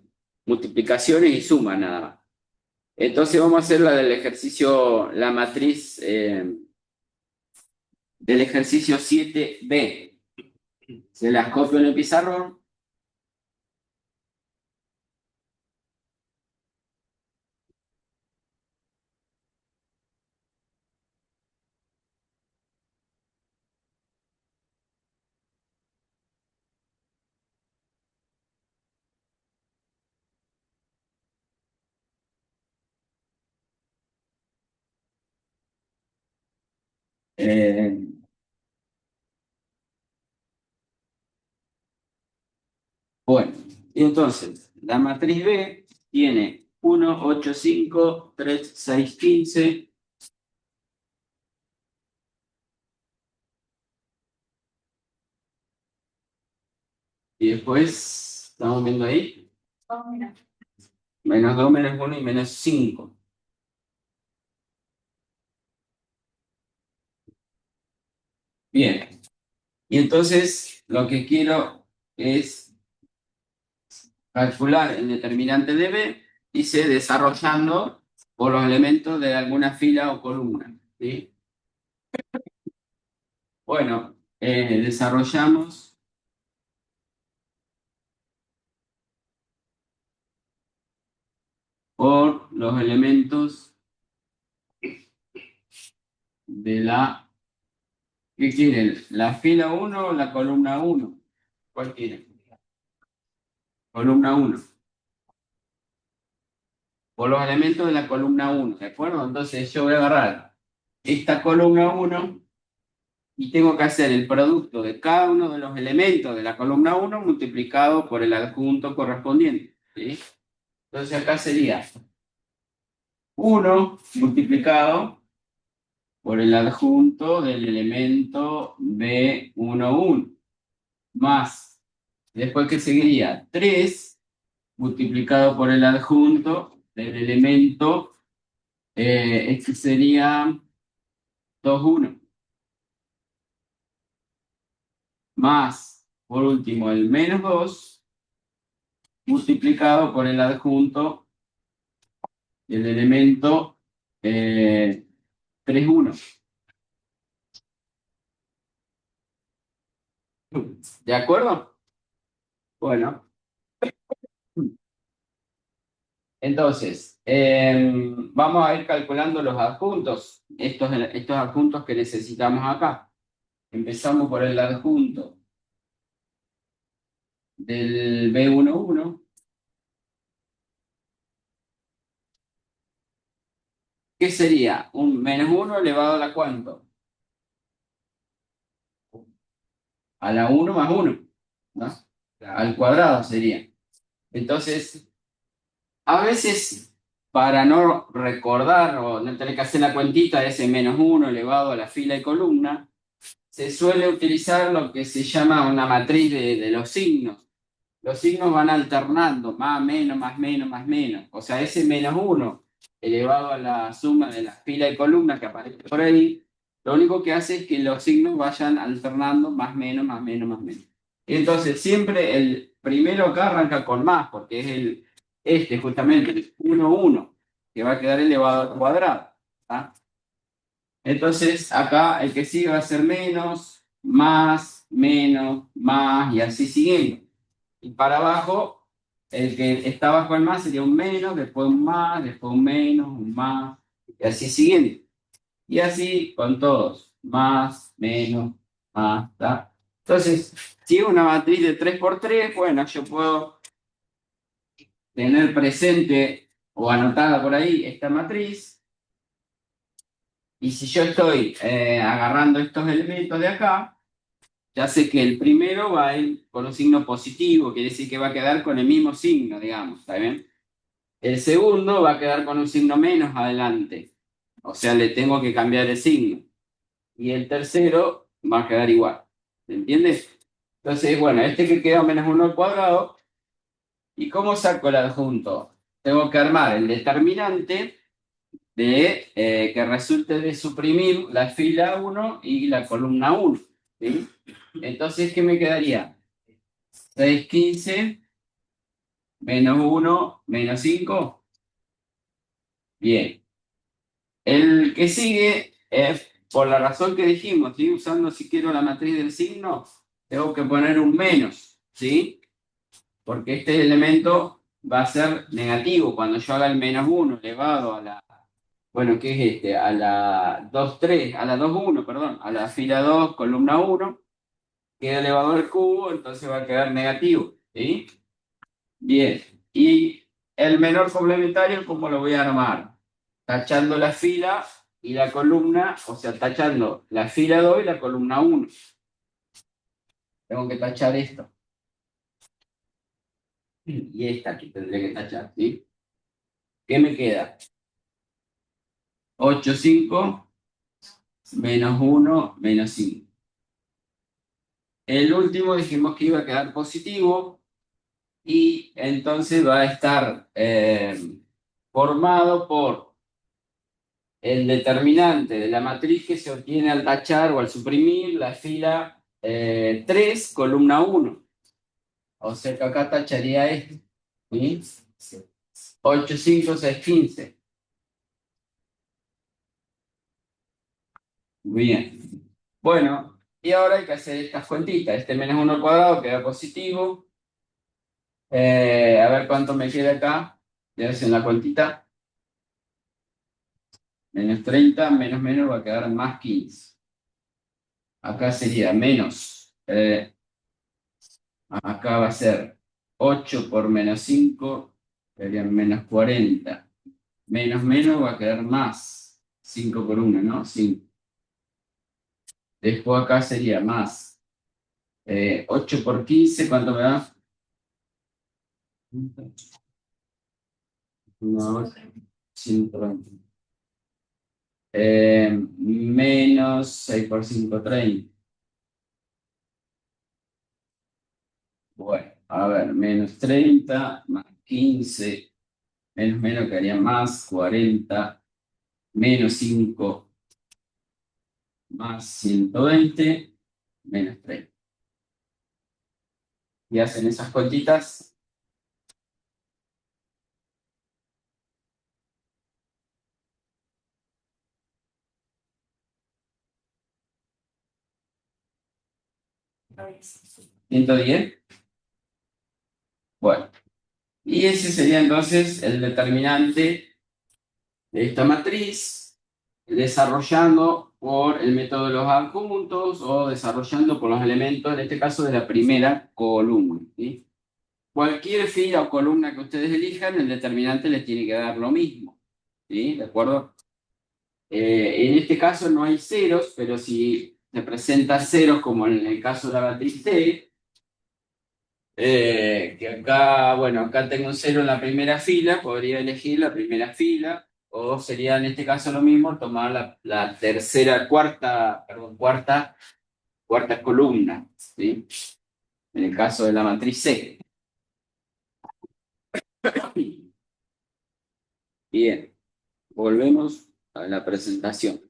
multiplicaciones y sumas nada más. Entonces vamos a hacer la del ejercicio, la matriz del ejercicio 7b. Se las copio en el pizarrón. Eh, bueno, y entonces, la matriz B tiene 1, 8, 5, 3, 6, 15. Y después, estamos viendo ahí,
Oh, mira.
menos 2, menos 1 y menos 5. Bien, y entonces lo que quiero es calcular el determinante de B, dice desarrollando por los elementos de alguna fila o columna. ¿Sí? Bueno, desarrollamos por los elementos de la... ¿Qué quieren? ¿La fila uno o la columna uno? ¿Cuál quieren? Columna uno. Por los elementos de la columna uno, ¿de acuerdo? Entonces yo voy a agarrar esta columna uno y tengo que hacer el producto de cada uno de los elementos de la columna uno multiplicado por el adjunto correspondiente. ¿Sí? Entonces acá sería uno multiplicado por el adjunto del elemento B11 más, después que seguiría 3 multiplicado por el adjunto del elemento, este sería 21 más, por último, el menos 2 multiplicado por el adjunto del elemento 31. ¿De acuerdo? Bueno, entonces, vamos a ir calculando los adjuntos, estos adjuntos que necesitamos acá. Empezamos por el adjunto del B11. ¿Qué sería? Un menos 1 elevado a la cuánto? A la 1 más 1, ¿no? Al cuadrado sería. Entonces, a veces, para no recordar o no tener que hacer la cuentita de ese menos 1 elevado a la fila y columna, se suele utilizar lo que se llama una matriz de los signos. Los signos van alternando, más, menos, más, menos, más, menos. O sea, ese menos 1 elevado a la suma de las filas y columnas que aparece por ahí, lo único que hace es que los signos vayan alternando más, menos, más, menos, más, menos. Entonces, siempre el primero acá arranca con más, porque es justamente, el 1, 1, que va a quedar elevado al cuadrado. ¿Tá? Entonces, acá el que sigue va a ser menos, más, y así siguiendo. Y para abajo, el que está abajo el más sería un menos, después un más, después un menos, un más, y así siguiendo. Y así con todos, más, menos, más, ¿está? Entonces, si es una matriz de 3 por 3, bueno, yo puedo tener presente o anotada por ahí esta matriz, y si yo estoy agarrando estos elementos de acá, ya sé que el primero va a ir con un signo positivo, quiere decir que va a quedar con el mismo signo, digamos, ¿está bien? El segundo va a quedar con un signo menos adelante, o sea, le tengo que cambiar el signo. Y el tercero va a quedar igual, ¿se entiende? Entonces, bueno, este que queda menos 1 al cuadrado, ¿y cómo saco el adjunto? Tengo que armar el determinante de que resulte de suprimir la fila uno y la columna uno, ¿sí? Entonces, ¿qué me quedaría? 6, 15, menos uno, menos 5. Bien. El que sigue es, por la razón que dijimos, estoy usando si quiero la matriz del signo, tengo que poner un menos, ¿sí? Porque este elemento va a ser negativo cuando yo haga el menos uno elevado a la, bueno, ¿qué es este? A la 2 3 a la 2 1 perdón, a la fila 2 columna uno, queda elevado al cubo, entonces va a quedar negativo, ¿sí? Bien. Y el menor complementario, ¿cómo lo voy a armar? Tachando la fila y la columna, o sea, tachando la fila 2 y la columna 1. Tengo que tachar esto. Y esta que tendré que tachar, ¿sí? ¿Qué me queda? 8, 5, menos 1, menos 5. El último dijimos que iba a quedar positivo y entonces va a estar formado por el determinante de la matriz que se obtiene al tachar o al suprimir la fila 3, columna 1. O sea que acá tacharía esto. ¿Sí? 8, 5, 6, 15. Bien. Bueno, y ahora hay que hacer estas cuentitas. Este menos 1 al cuadrado queda positivo. A ver cuánto me queda acá. Ya hacen la cuentita. Menos 30, menos menos va a quedar más 15. Acá sería menos. Acá va a ser 8 por menos 5, serían menos 40. Menos menos va a quedar más. 5 por 1, ¿no? 5. Después acá sería más. 8 por 15, ¿cuánto me da? 120. Menos 6 por 5, 30. Bueno, a ver, menos 30, más 15, menos menos quedaría más 40, menos 5, más 120, menos 30. Y hacen esas cuentitas. ¿110? Bueno, y ese sería entonces el determinante de esta matriz, desarrollando por el método de los adjuntos o desarrollando por los elementos, en este caso de la primera columna. ¿Sí? Cualquier fila o columna que ustedes elijan, el determinante les tiene que dar lo mismo. ¿Sí? ¿De acuerdo? En este caso no hay ceros, pero si se presenta ceros, como en el caso de la matriz T, que acá, bueno, acá tengo un cero en la primera fila, podría elegir la primera fila, o sería en este caso lo mismo, tomar la tercera, cuarta columna, ¿sí? En el caso de la matriz C. Bien, volvemos a la presentación.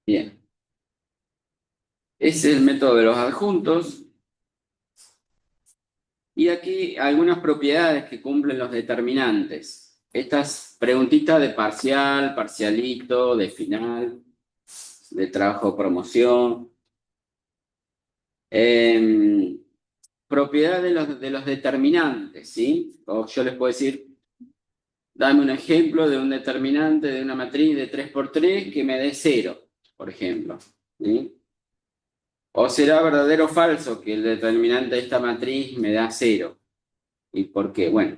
Bien, ese es el método de los adjuntos. Y aquí algunas propiedades que cumplen los determinantes. Estas preguntitas de parcial, parcialito, de final, de trabajo de promoción. Propiedad de los determinantes, ¿sí? O yo les puedo decir, dame un ejemplo de un determinante de una matriz de 3 por 3 que me dé 0, por ejemplo. ¿Sí? O será verdadero o falso que el determinante de esta matriz me da 0. ¿Y por qué? Bueno,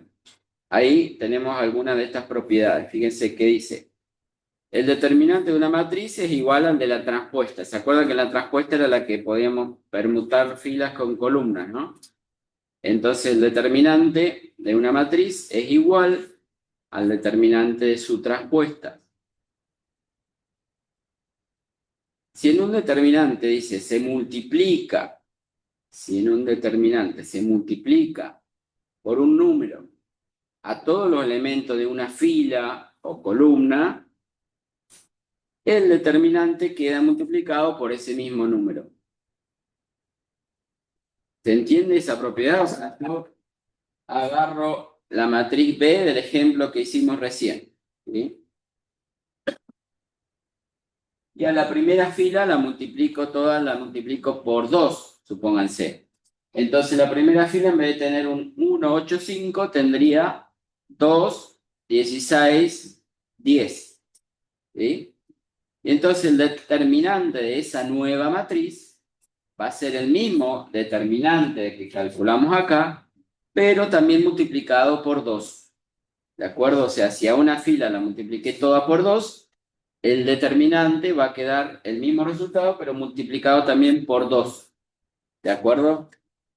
ahí tenemos algunas de estas propiedades. Fíjense qué dice. El determinante de una matriz es igual al de la transpuesta. ¿Se acuerdan que la transpuesta era la que podíamos permutar filas con columnas, ¿no? Entonces el determinante de una matriz es igual al determinante de su transpuesta. Si en un determinante dice se multiplica, si en un determinante se multiplica por un número a todos los elementos de una fila o columna, el determinante queda multiplicado por ese mismo número. ¿Se entiende esa propiedad? O sea, yo agarro la matriz B del ejemplo que hicimos recién. ¿Sí? Y a la primera fila la multiplico toda, la multiplico por 2, supónganse. Entonces la primera fila en vez de tener un 1, 8, 5, tendría 2, 16, 10. ¿Sí? Y entonces el determinante de esa nueva matriz va a ser el mismo determinante que calculamos acá, pero también multiplicado por 2. ¿De acuerdo? O sea, si a una fila la multipliqué toda por 2, el determinante va a quedar el mismo resultado, pero multiplicado también por 2. ¿De acuerdo?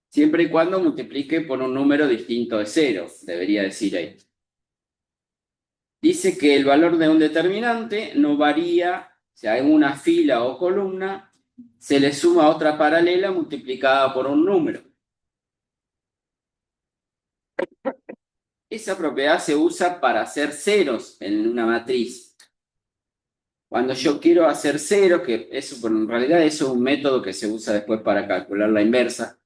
Siempre y cuando multiplique por un número distinto de 0, debería decir ahí. Dice que el valor de un determinante no varía, si hay una fila o columna, se le suma otra paralela multiplicada por un número. Esa propiedad se usa para hacer ceros en una matriz. Cuando yo quiero hacer ceros, que eso, pero en realidad eso es un método que se usa después para calcular la inversa,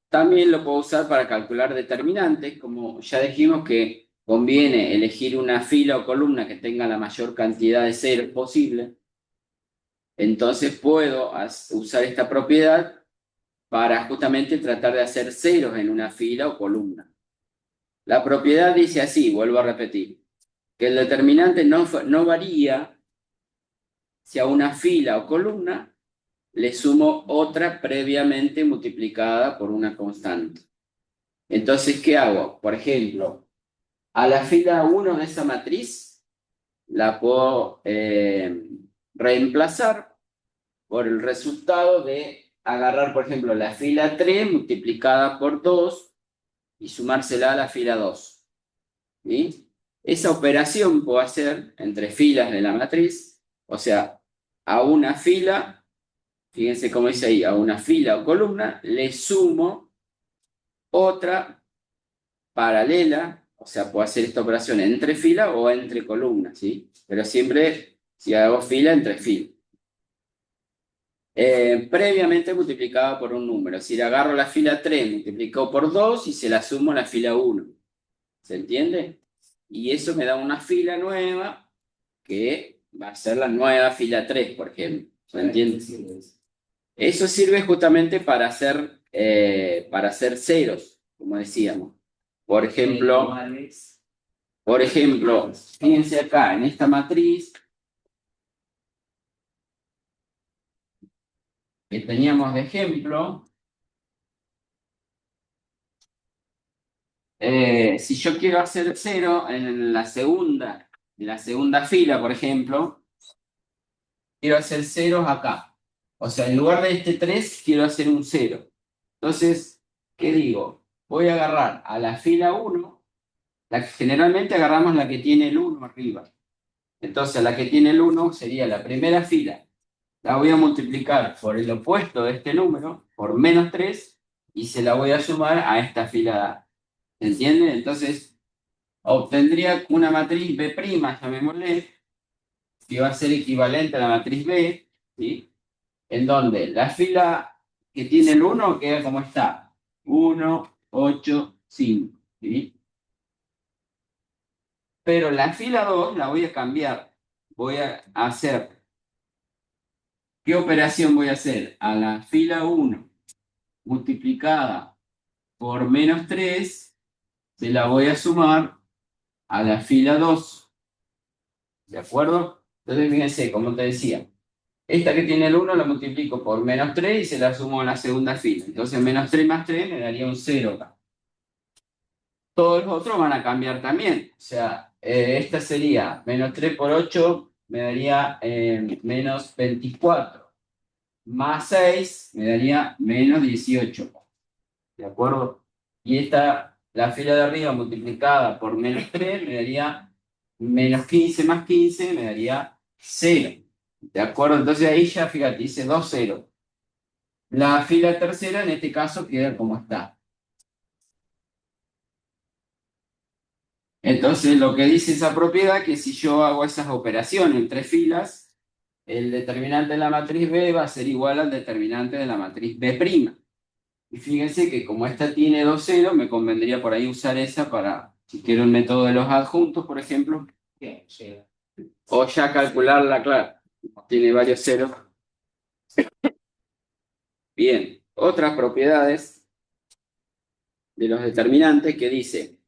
también lo puedo usar para calcular determinantes, como ya dijimos que conviene elegir una fila o columna que tenga la mayor cantidad de ceros posible. Entonces puedo usar esta propiedad para justamente tratar de hacer ceros en una fila o columna. La propiedad dice así, vuelvo a repetir, que el determinante no varía si a una fila o columna le sumo otra previamente multiplicada por una constante. Entonces, ¿qué hago? Por ejemplo, a la fila 1 de esa matriz la puedo reemplazar por el resultado de agarrar, por ejemplo, la fila 3 multiplicada por 2 y sumársela a la fila 2. ¿Sí? Esa operación puedo hacer entre filas de la matriz, o sea, a una fila, fíjense cómo dice ahí, a una fila o columna, le sumo otra paralela, o sea, puedo hacer esta operación entre filas o entre columnas, ¿sí? Pero siempre, si hago fila, entre filas. Previamente multiplicado por un número. Si le agarro la fila 3, multiplico por 2 y se la sumo a la fila 1. ¿Se entiende? Y eso me da una fila nueva que va a ser la nueva fila 3, por ejemplo. ¿Se entiende? Eso sirve justamente para hacer ceros, como decíamos. Por ejemplo, fíjense acá, en esta matriz que teníamos de ejemplo, si yo quiero hacer cero en la segunda fila, por ejemplo, quiero hacer ceros acá. O sea, en lugar de este 3, quiero hacer un 0. Entonces, ¿qué digo? Voy a agarrar a la fila 1, generalmente agarramos la que tiene el 1 arriba. Entonces, la que tiene el 1 sería la primera fila. La voy a multiplicar por el opuesto de este número, por -3, y se la voy a sumar a esta fila. ¿Entiende? Entonces, obtendría una matriz B', llamémosle, que va a ser equivalente a la matriz B, ¿sí? En donde la fila que tiene el 1 queda como está, 1, 8, 5, ¿sí? Pero la fila 2 la voy a cambiar. Voy a hacer, ¿qué operación voy a hacer? A la fila 1 multiplicada por -3, se la voy a sumar a la fila 2. ¿De acuerdo? Entonces, fíjense, como te decía, esta que tiene el 1 la multiplico por -3 y se la sumo a la segunda fila. Entonces, -3 más 3 me daría un 0 acá. Todos los otros van a cambiar también. O sea, esta sería -3 por 8, me daría -24. Más 6 me daría -18. ¿De acuerdo? Y esta, la fila de arriba multiplicada por -3 me daría -15 más 15 me daría 0. ¿De acuerdo? Entonces ahí ya, fíjate, dice 2 0. La fila tercera en este caso queda como está. Entonces lo que dice esa propiedad que si yo hago esas operaciones en tres filas, el determinante de la matriz B va a ser igual al determinante de la matriz B'. Y fíjense que como esta tiene 2 ceros, me convendría por ahí usar esa para, si quiero el método de los adjuntos, por ejemplo, o ya calcularla, claro, tiene varios ceros. Bien, otras propiedades de los determinantes que dice,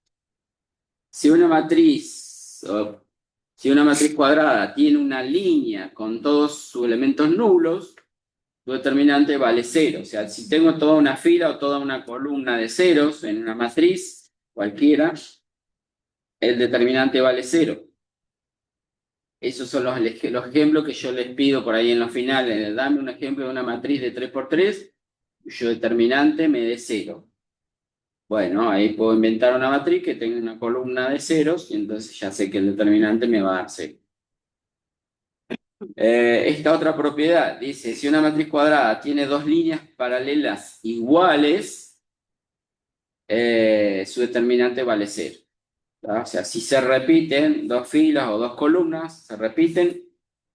si una matriz cuadrada tiene una línea con todos sus elementos nulos, su determinante vale 0. O sea, si tengo toda una fila o toda una columna de ceros en una matriz, cualquiera, el determinante vale 0. Esos son los ejemplos que yo les pido por ahí en los finales. Dame un ejemplo de una matriz de 3×3, cuyo determinante me dé 0. Bueno, ahí puedo inventar una matriz que tenga una columna de ceros y entonces ya sé que el determinante me va a dar 0. Esta otra propiedad dice, si una matriz cuadrada tiene dos líneas paralelas iguales, su determinante vale 0. O sea, si se repiten dos filas o dos columnas, se repiten,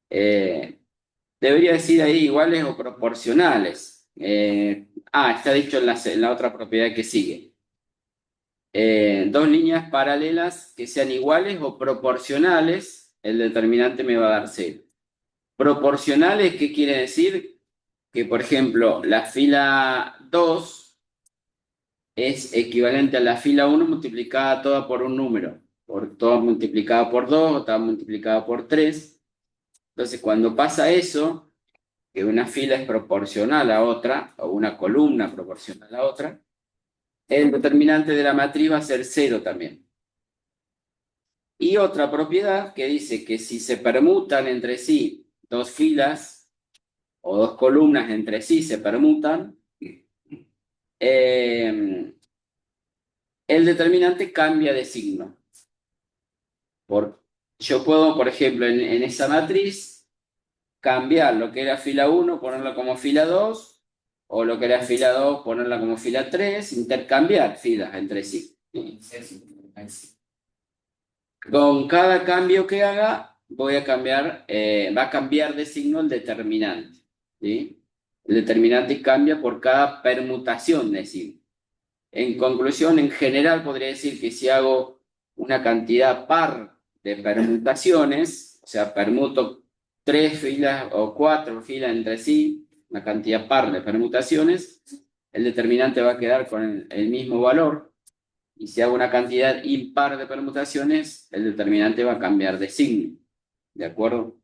debería decir ahí iguales o proporcionales. Está dicho en la otra propiedad que sigue. Dos líneas paralelas que sean iguales o proporcionales, el determinante me va a dar 0. Proporcionales, ¿qué quiere decir? Que, por ejemplo, la fila 2 es equivalente a la fila 1 multiplicada toda por un número, toda multiplicada por 2 o toda multiplicada por 3. Entonces, cuando pasa eso, que una fila es proporcional a otra, o una columna proporcional a otra, el determinante de la matriz va a ser 0 también. Y otra propiedad que dice que si se permutan entre sí dos filas o dos columnas entre sí se permutan, el determinante cambia de signo. Yo puedo, por ejemplo, en esa matriz, cambiar lo que era fila 1, ponerla como fila 2, o lo que era fila 2, ponerla como fila 3, intercambiar filas entre sí. Con cada cambio que haga, va a cambiar de signo el determinante. ¿Sí? El determinante cambia por cada permutación de signo. En conclusión, en general podría decir que si hago una cantidad par de permutaciones, o sea, permuto 3 filas o 4 filas entre sí, una cantidad par de permutaciones, el determinante va a quedar con el mismo valor. Y si hago una cantidad impar de permutaciones, el determinante va a cambiar de signo. ¿De acuerdo?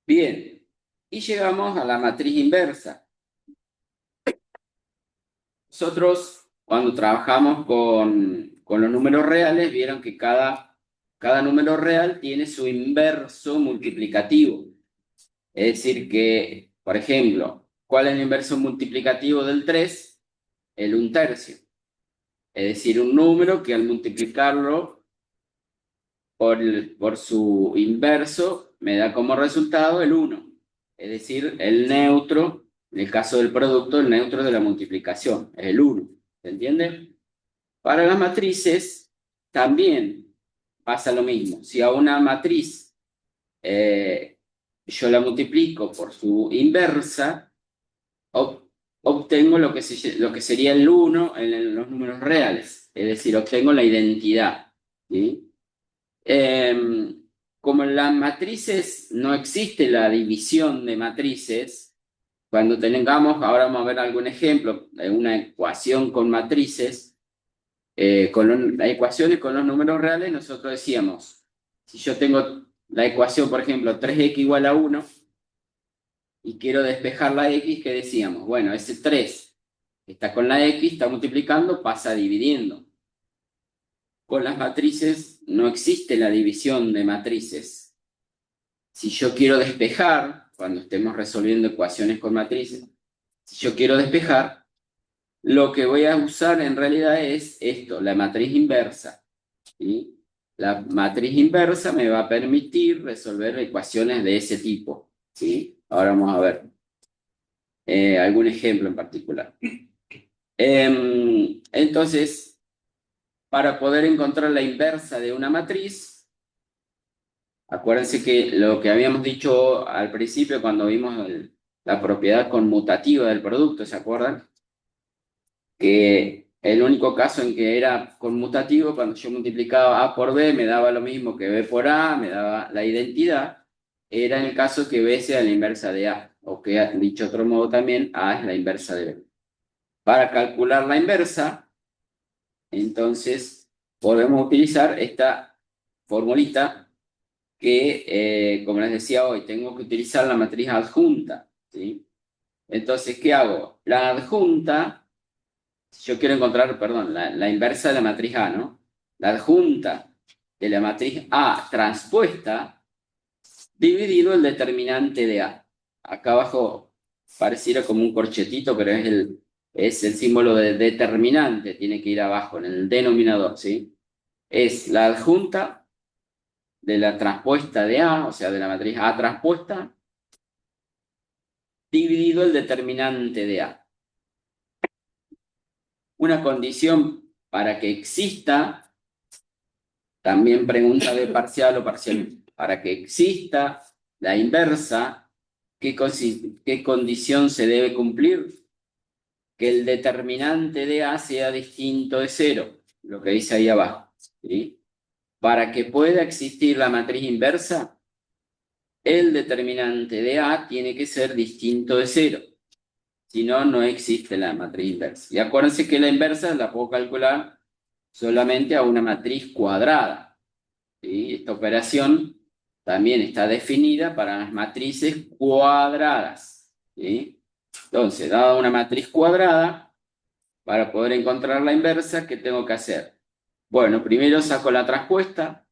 Bien. Y llegamos a la matriz inversa. Nosotros, cuando trabajamos con los números reales, vieron que cada número real tiene su inverso multiplicativo. Es decir que, por ejemplo, ¿cuál es el inverso multiplicativo del 3? El 1/3. Es decir, un número que al multiplicarlo por su inverso me da como resultado el 1. Es decir, el neutro, en el caso del producto, el neutro de la multiplicación, es el 1. ¿Se entiende? Para las matrices también pasa lo mismo. Si a una matriz yo la multiplico por su inversa, obtengo lo que sería el 1 en los números reales. Es decir, obtengo la identidad. ¿Sí? Como en las matrices no existe la división de matrices, cuando tengamos, ahora vamos a ver algún ejemplo de una ecuación con matrices, con las ecuaciones con los números reales, nosotros decíamos, si yo tengo la ecuación, por ejemplo, 3x igual a 1, y quiero despejar la x, ¿qué decíamos? Bueno, ese 3 que está con la x, está multiplicando, pasa dividiendo. Con las matrices no existe la división de matrices. Si yo quiero despejar, cuando estemos resolviendo ecuaciones con matrices, si yo quiero despejar, lo que voy a usar en realidad es esto, la matriz inversa. ¿Sí? La matriz inversa me va a permitir resolver ecuaciones de ese tipo. ¿Sí? Ahora vamos a ver algún ejemplo en particular. Entonces, para poder encontrar la inversa de una matriz, acuérdense que lo que habíamos dicho al principio cuando vimos la propiedad conmutativa del producto, ¿se acuerdan? Que el único caso en que era conmutativo, cuando yo multiplicaba A por B, me daba lo mismo que B por A, me daba la identidad, era en el caso que B sea la inversa de A. o que dicho de otro modo también, A es la inversa de B. Para calcular la inversa, entonces podemos utilizar esta formulita que, como les decía hoy, tengo que utilizar la matriz adjunta, ¿sí? Entonces, ¿qué hago? La adjunta, si yo quiero encontrar, perdón, la inversa de la matriz A, ¿no? La adjunta de la matriz A transpuesta dividido el determinante de A. Acá abajo pareciera como un corchetito, pero es el símbolo de determinante, tiene que ir abajo en el denominador, ¿sí? Es la adjunta de la transpuesta de A, o sea, de la matriz A transpuesta, dividido el determinante de A. Una condición para que exista, también pregunta de parcial o parcial, para que exista la inversa, ¿qué condición se debe cumplir? Que el determinante de A sea distinto de cero, lo que dice ahí abajo, ¿sí? Para que pueda existir la matriz inversa, el determinante de A tiene que ser distinto de cero. Si no, no existe la matriz inversa. Y acuérdense que la inversa la puedo calcular solamente a una matriz cuadrada, ¿sí? Esta operación también está definida para las matrices cuadradas, ¿sí? Entonces, dada una matriz cuadrada, para poder encontrar la inversa, ¿qué tengo que hacer? Bueno, primero saco la transpuesta,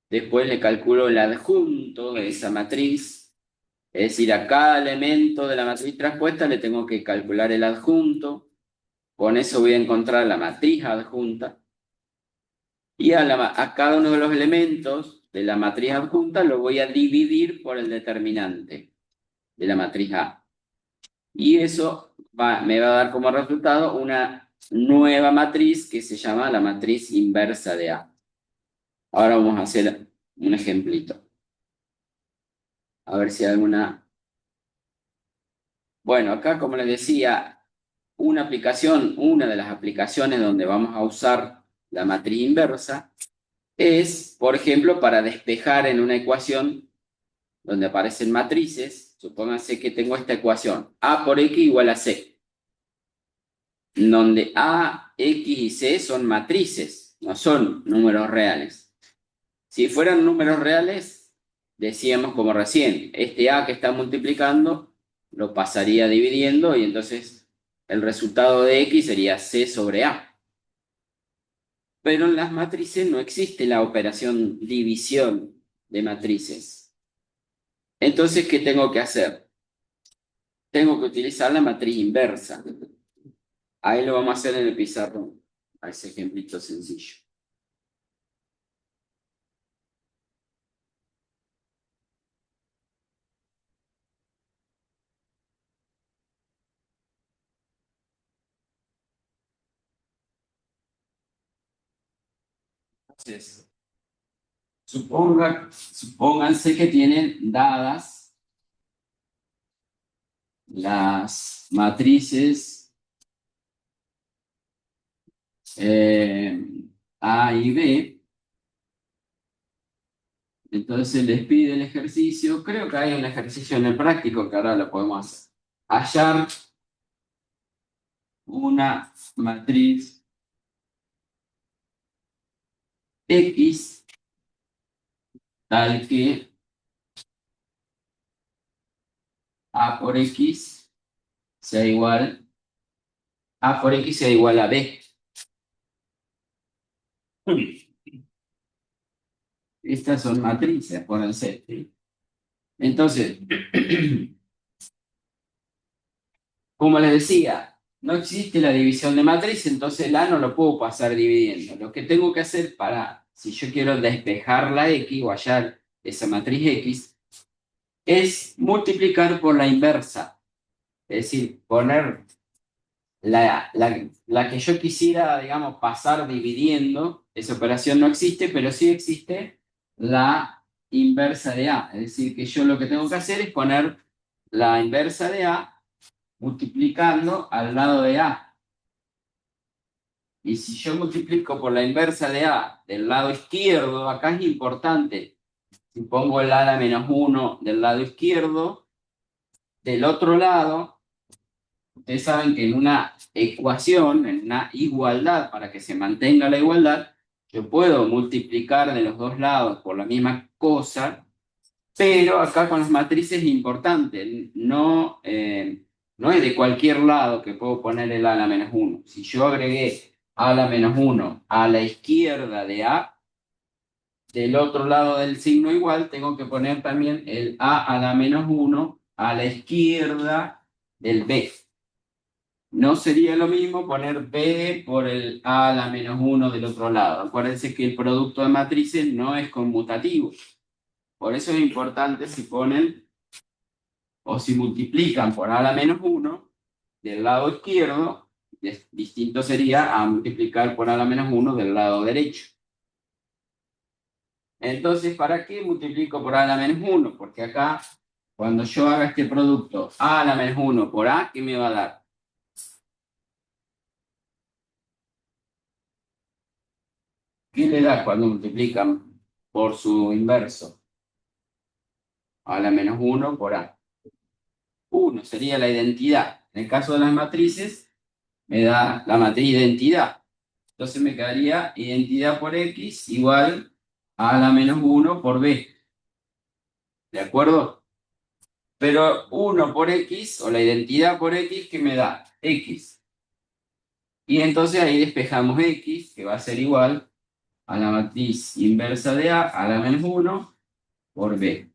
después le calculo el adjunto de esa matriz, es decir, a cada elemento de la matriz transpuesta le tengo que calcular el adjunto, con eso voy a encontrar la matriz adjunta, y a cada uno de los elementos de la matriz adjunta lo voy a dividir por el determinante de la matriz A. Y eso me va a dar como resultado una nueva matriz que se llama la matriz inversa de A. Ahora vamos a hacer un ejemplito. A ver si hay alguna... Bueno, acá como les decía, una de las aplicaciones donde vamos a usar la matriz inversa es, por ejemplo, para despejar en una ecuación donde aparecen matrices. Supónganse que tengo esta ecuación, A por X igual a C, donde A, X y C son matrices, no son números reales. Si fueran números reales, decíamos como recién, este A que está multiplicando lo pasaría dividiendo y entonces el resultado de X sería C sobre A. Pero en las matrices no existe la operación división de matrices. Entonces, ¿qué tengo que hacer? Tengo que utilizar la matriz inversa. Ahí lo vamos a hacer en el pizarrón, a ese ejemplito sencillo. Entonces, supónganse que tienen dadas las matrices A y B. Entonces les pide el ejercicio, creo que hay un ejercicio en el práctico que ahora lo podemos hacer. Hallar una matriz X tal que A por X sea igual, A por X sea igual a B. Estas son matrices, acuérdense. Entonces, como les decía, no existe la división de matriz, entonces el A no lo puedo pasar dividiendo. Lo que tengo que hacer si yo quiero despejar la X o hallar esa matriz X, es multiplicar por la inversa. Es decir, poner la que yo quisiera, digamos, pasar dividiendo, esa operación no existe, pero sí existe la inversa de A. Es decir, que yo lo que tengo que hacer es poner la inversa de A multiplicando al lado de A. Y si yo multiplico por la inversa de A del lado izquierdo, acá es importante. Si pongo el A a la -1 del lado izquierdo, Del otro lado, ustedes saben que en una ecuación, en una igualdad, para que se mantenga la igualdad, yo puedo multiplicar de los dos lados por la misma cosa, pero acá con las matrices es importante, no es de cualquier lado que puedo poner el a la menos 1. Si yo agregué a la menos 1 a la izquierda de a, del otro lado del signo igual, tengo que poner también el a la menos 1 a la izquierda del b. No sería lo mismo poner b por el a la menos 1 del otro lado. Acuérdense que el producto de matrices no es conmutativo. Por eso es importante si ponen o si multiplican por a la menos 1 del lado izquierdo, distinto sería a multiplicar por a la menos 1 del lado derecho. Entonces, ¿para qué multiplico por a la menos 1? Porque acá, cuando yo haga este producto a la menos 1 por a, ¿qué me va a dar? ¿Qué le da cuando multiplican por su inverso? A la menos 1 por a. 1 sería la identidad. En el caso de las matrices, me da la matriz identidad. Entonces me quedaría identidad por x igual a la menos 1 por b. ¿De acuerdo? Pero 1 por x, o la identidad por x, ¿qué me da? X. Y entonces ahí despejamos x, que va a ser igual a la matriz inversa de a la menos 1 por b.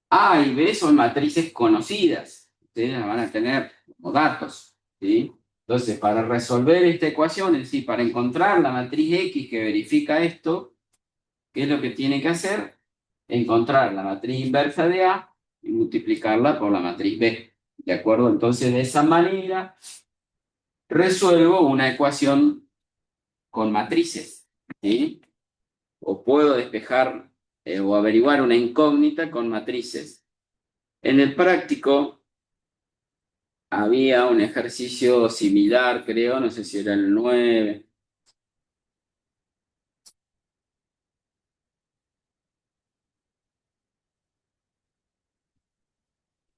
A y b son matrices conocidas. Ustedes las van a tener como datos, ¿sí? Entonces, para resolver esta ecuación, es decir, para encontrar la matriz x que verifica esto, ¿qué es lo que tiene que hacer? Encontrar la matriz inversa de A y multiplicarla por la matriz B. ¿De acuerdo? Entonces, de esa manera, resuelvo una ecuación con matrices, ¿sí? O puedo despejar o averiguar una incógnita con matrices. En el práctico, había un ejercicio similar, creo, no sé si era el 9.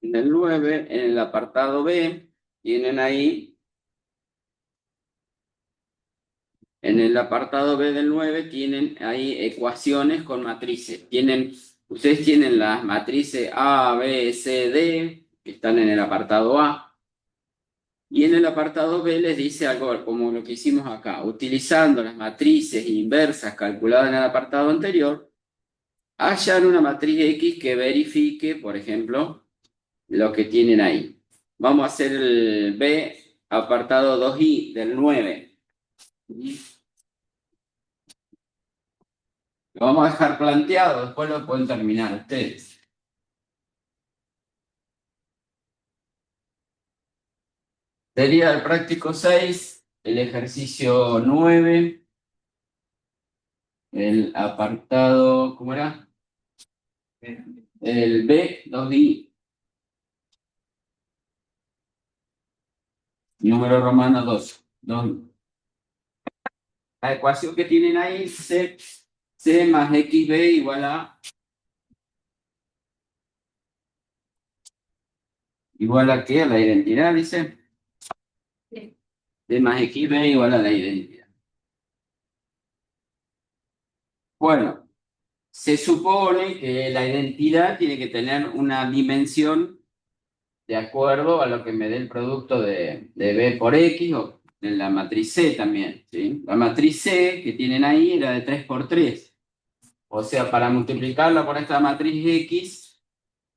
En el 9, en el apartado B, tienen ahí, en el apartado B del 9, tienen ahí ecuaciones con matrices. Ustedes tienen las matrices A, B, C, D, que están en el apartado A. Y en el apartado B les dice algo como lo que hicimos acá. Utilizando las matrices inversas calculadas en el apartado anterior, hallar una matriz X que verifique, por ejemplo, lo que tienen ahí. Vamos a hacer el B, apartado 2i del 9. Lo vamos a dejar planteado, después lo pueden terminar ustedes. Sería el práctico 6, el ejercicio 9, el apartado, ¿cómo era? El B, 2i, número romano 2. La ecuación que tienen ahí, C más xb igual a qué, a la identidad, dice.
Sí.
C más xb igual a la identidad. Bueno, se supone que la identidad tiene que tener una dimensión de acuerdo a lo que me dé el producto de B por X o de la matriz C también, ¿sí? La matriz C que tienen ahí era de 3 por 3. O sea, para multiplicarla por esta matriz X,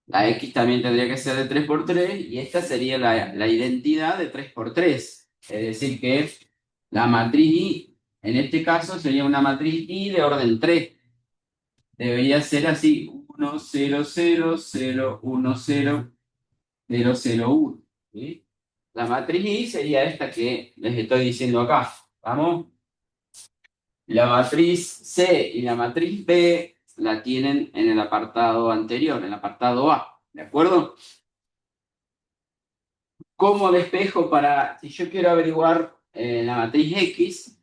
la X también tendría que ser de 3 por 3 y esta sería la identidad de 3 por 3. Es decir, que la matriz Y, en este caso, sería una matriz Y de orden 3. Debería ser así, 1, 0, 0, 0, 1, 0, 0, 0, 1. ¿Sí? La matriz Y sería esta que les estoy diciendo acá. ¿Vamos? La matriz C y la matriz B la tienen en el apartado anterior, en el apartado A. ¿De acuerdo? ¿Cómo despejo si yo quiero averiguar la matriz X,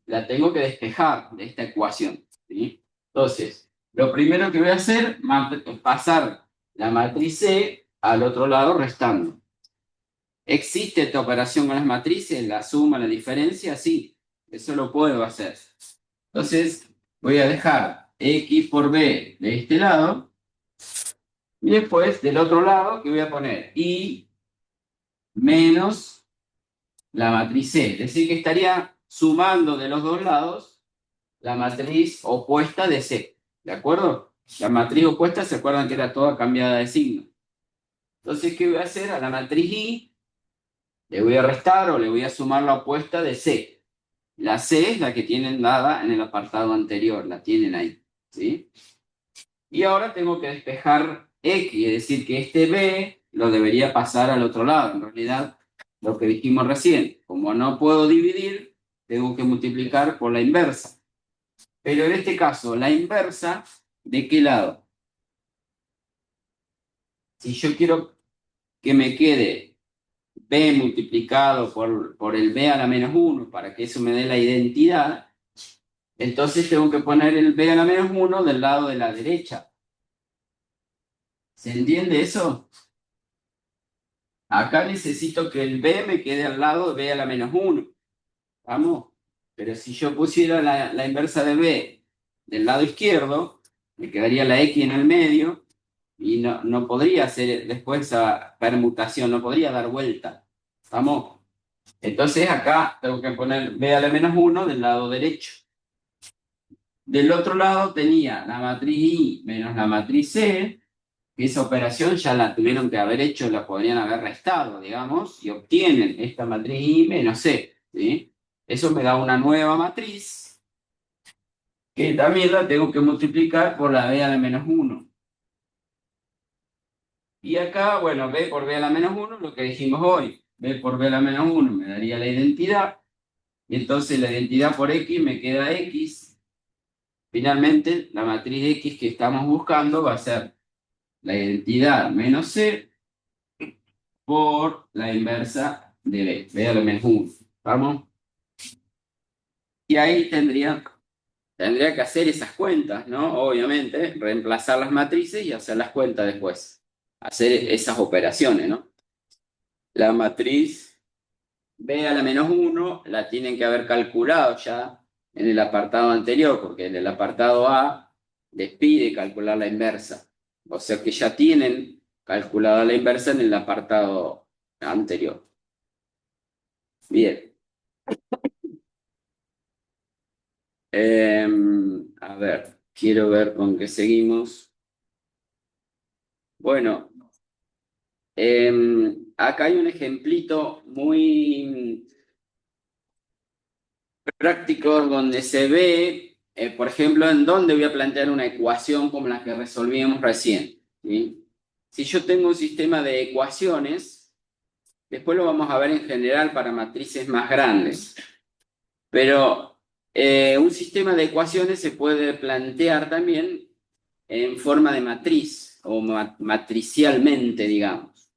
la tengo que despejar de esta ecuación? ¿Sí? Entonces, Lo primero que voy a hacer es pasar la matriz C al otro lado restando. ¿Existe esta operación con las matrices? ¿La suma, la diferencia? Sí, eso lo puedo hacer. Entonces, voy a dejar X por B de este lado. Y después, del otro lado, que voy a poner Y menos la matriz C. Es decir, que estaría sumando de los dos lados la matriz opuesta de C. ¿De acuerdo? La matriz opuesta, ¿se acuerdan que era toda cambiada de signo? Entonces, ¿qué voy a hacer? A la matriz Y le voy a restar o le voy a sumar la opuesta de C. La C es la que tienen dada en el apartado anterior, la tienen ahí. ¿Sí? Y ahora tengo que despejar X, es decir, que este B lo debería pasar al otro lado. En realidad, lo que dijimos recién, como no puedo dividir, tengo que multiplicar por la inversa. Pero en este caso, la inversa, ¿de qué lado? Si yo quiero que me quede B multiplicado por el B a la menos 1 para que eso me dé la identidad, entonces tengo que poner el B a la menos 1 del lado de la derecha. ¿Se entiende eso? Acá necesito que el B me quede al lado de B a la menos 1. ¿Vamos? Pero si yo pusiera la inversa de B del lado izquierdo, me quedaría la X en el medio y no podría hacer después esa permutación, no podría dar vuelta. ¿Vamos? Entonces acá tengo que poner B a la menos 1 del lado derecho. Del otro lado tenía la matriz Y menos la matriz C, que esa operación ya la tuvieron que haber hecho, la podrían haber restado, digamos, y obtienen esta matriz Y menos C, ¿sí? Eso me da una nueva matriz, que también la tengo que multiplicar por la B a la menos 1. Y acá, bueno, B por B a la menos 1, lo que dijimos hoy, B por B a la menos 1 me daría la identidad, y entonces la identidad por X me queda X. Finalmente, la matriz X que estamos buscando va a ser la identidad menos C por la inversa de B, B a la menos 1. ¿Vamos? Y ahí tendría que hacer esas cuentas, ¿no? Obviamente, reemplazar las matrices y hacer las cuentas después. Hacer esas operaciones, ¿no? La matriz B a la menos 1 la tienen que haber calculado ya en el apartado anterior, porque en el apartado A les pide calcular la inversa. O sea que ya tienen calculada la inversa en el apartado anterior. Bien. A ver, quiero ver con qué seguimos. Bueno, acá hay un ejemplito muy práctico donde se ve, por ejemplo, en dónde voy a plantear una ecuación como la que resolvíamos recién, ¿sí? Si yo tengo un sistema de ecuaciones, después lo vamos a ver en general para matrices más grandes, pero un sistema de ecuaciones se puede plantear también en forma de matriz o matricialmente, digamos.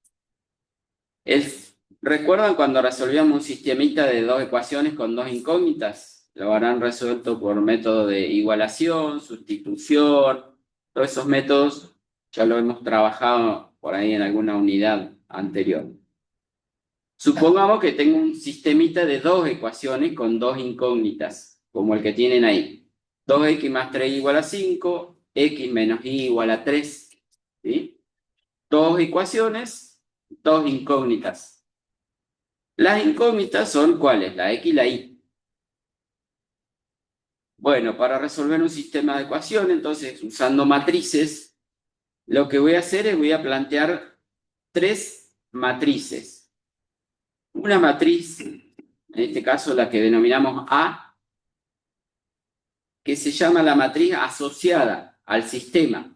¿Recuerdan cuando resolvíamos un sistemita de dos ecuaciones con dos incógnitas? Lo habrán resuelto por método de igualación, sustitución, todos esos métodos ya lo hemos trabajado por ahí en alguna unidad anterior. Supongamos que tengo un sistemita de dos ecuaciones con dos incógnitas, como el que tienen ahí. 2x más 3 igual a 5, x menos y igual a 3. ¿Sí? Dos ecuaciones, dos incógnitas. Las incógnitas son ¿cuáles? La x y la y. Bueno, para resolver un sistema de ecuaciones, entonces, usando matrices, lo que voy a hacer es voy a plantear tres matrices. Una matriz, en este caso la que denominamos A, que se llama la matriz asociada al sistema.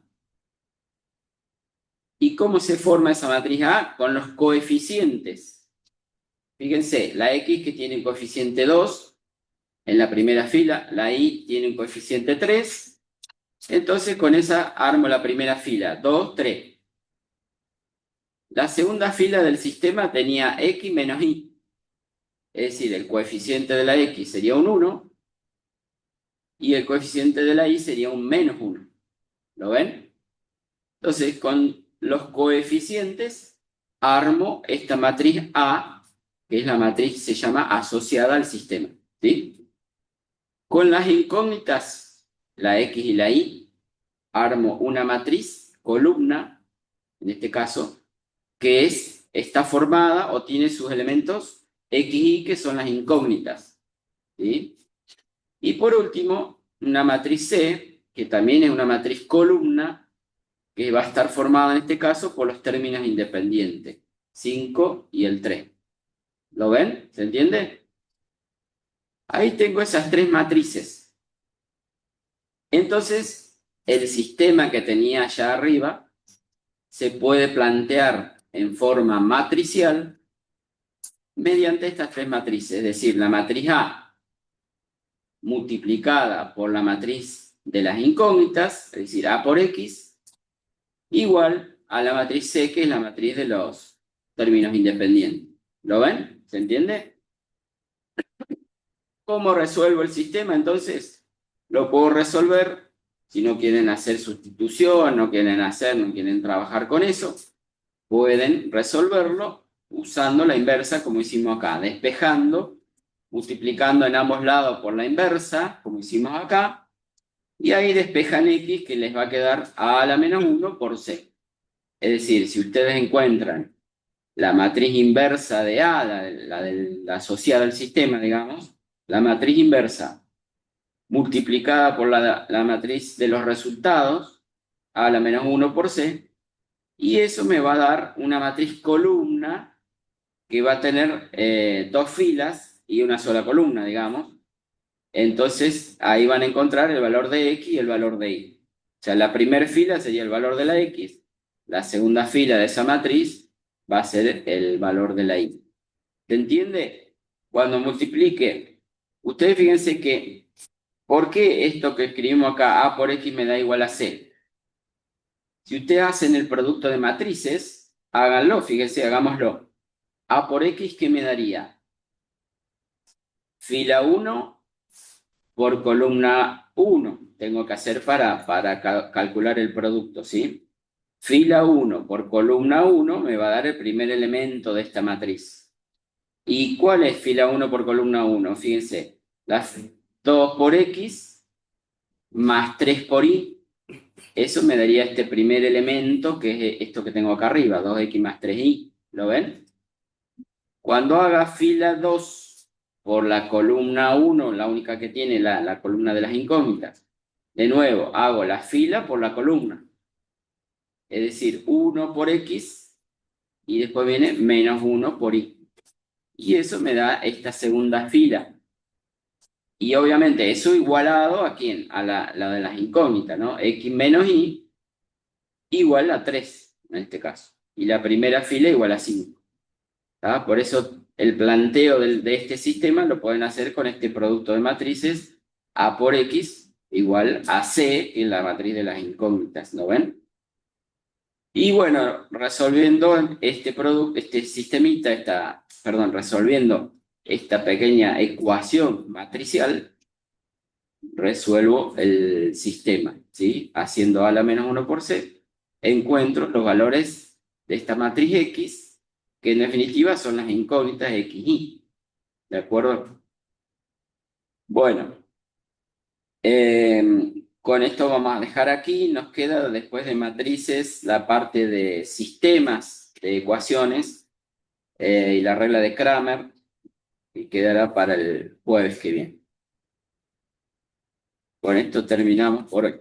¿Y cómo se forma esa matriz A? Con los coeficientes. Fíjense, la X que tiene coeficiente 2 en la primera fila, la Y tiene un coeficiente 3, entonces con esa armo la primera fila, 2, 3. La segunda fila del sistema tenía X menos Y, es decir, el coeficiente de la X sería un 1 y el coeficiente de la Y sería un menos 1. ¿Lo ven? Entonces, con los coeficientes armo esta matriz A, que es la matriz, se llama asociada al sistema, ¿sí? Con las incógnitas, la X y la Y, armo una matriz, columna, en este caso, que está formada o tiene sus elementos X y Y, que son las incógnitas, ¿sí? Y por último, una matriz C, que también es una matriz columna, que va a estar formada en este caso por los términos independientes, 5 y el 3. ¿Lo ven? ¿Se entiende? Ahí tengo esas tres matrices. Entonces, el sistema que tenía allá arriba se puede plantear en forma matricial mediante estas tres matrices, es decir, la matriz A multiplicada por la matriz de las incógnitas, es decir, A por X, igual a la matriz C, que es la matriz de los términos independientes. ¿Lo ven? ¿Se entiende? ¿Cómo resuelvo el sistema? Entonces, lo puedo resolver. Si no quieren hacer sustitución, no quieren trabajar con eso, pueden resolverlo usando la inversa como hicimos acá, despejando, multiplicando en ambos lados por la inversa, como hicimos acá, y ahí despejan X, que les va a quedar A a la menos 1 por C. Es decir, si ustedes encuentran la matriz inversa de A, la asociada al sistema, digamos, la matriz inversa multiplicada por la matriz de los resultados, A a la menos 1 por C, y eso me va a dar una matriz columna que va a tener dos filas y una sola columna, digamos. Entonces, ahí van a encontrar el valor de X y el valor de Y. O sea, la primera fila sería el valor de la X, la segunda fila de esa matriz va a ser el valor de la Y. ¿Se entiende? Cuando multiplique, ustedes fíjense que, ¿por qué esto que escribimos acá, A por X me da igual a C? Si ustedes hacen el producto de matrices, háganlo, fíjense, hagámoslo. A por X, ¿qué me daría? Fila 1 por columna 1. Tengo que hacer para calcular el producto, ¿sí? Fila 1 por columna 1 me va a dar el primer elemento de esta matriz. ¿Y cuál es fila 1 por columna 1? Fíjense, las 2 por X más 3 por Y. Eso me daría este primer elemento, que es esto que tengo acá arriba, 2X más 3Y. ¿Lo ven? Cuando haga fila 2 por la columna 1, la única que tiene la columna de las incógnitas, de nuevo hago la fila por la columna. Es decir, 1 por X y después viene menos 1 por Y. Y eso me da esta segunda fila. Y obviamente eso igualado a quién? A la de las incógnitas, ¿no? X menos Y igual a 3 en este caso. Y la primera fila igual a 5. ¿Tá? Por eso el planteo de este sistema lo pueden hacer con este producto de matrices A por X igual a C, que es la matriz de las incógnitas, ¿no ven? Y bueno, resolviendo este producto, este sistemita, resolviendo esta pequeña ecuación matricial, resuelvo el sistema, ¿sí? Haciendo A a la menos 1 por C, encuentro los valores de esta matriz X, que en definitiva son las incógnitas X y Y. ¿De acuerdo? Bueno, con esto vamos a dejar aquí. Nos queda después de matrices la parte de sistemas de ecuaciones y la regla de Kramer, que quedará para el jueves que viene. Con esto terminamos por hoy.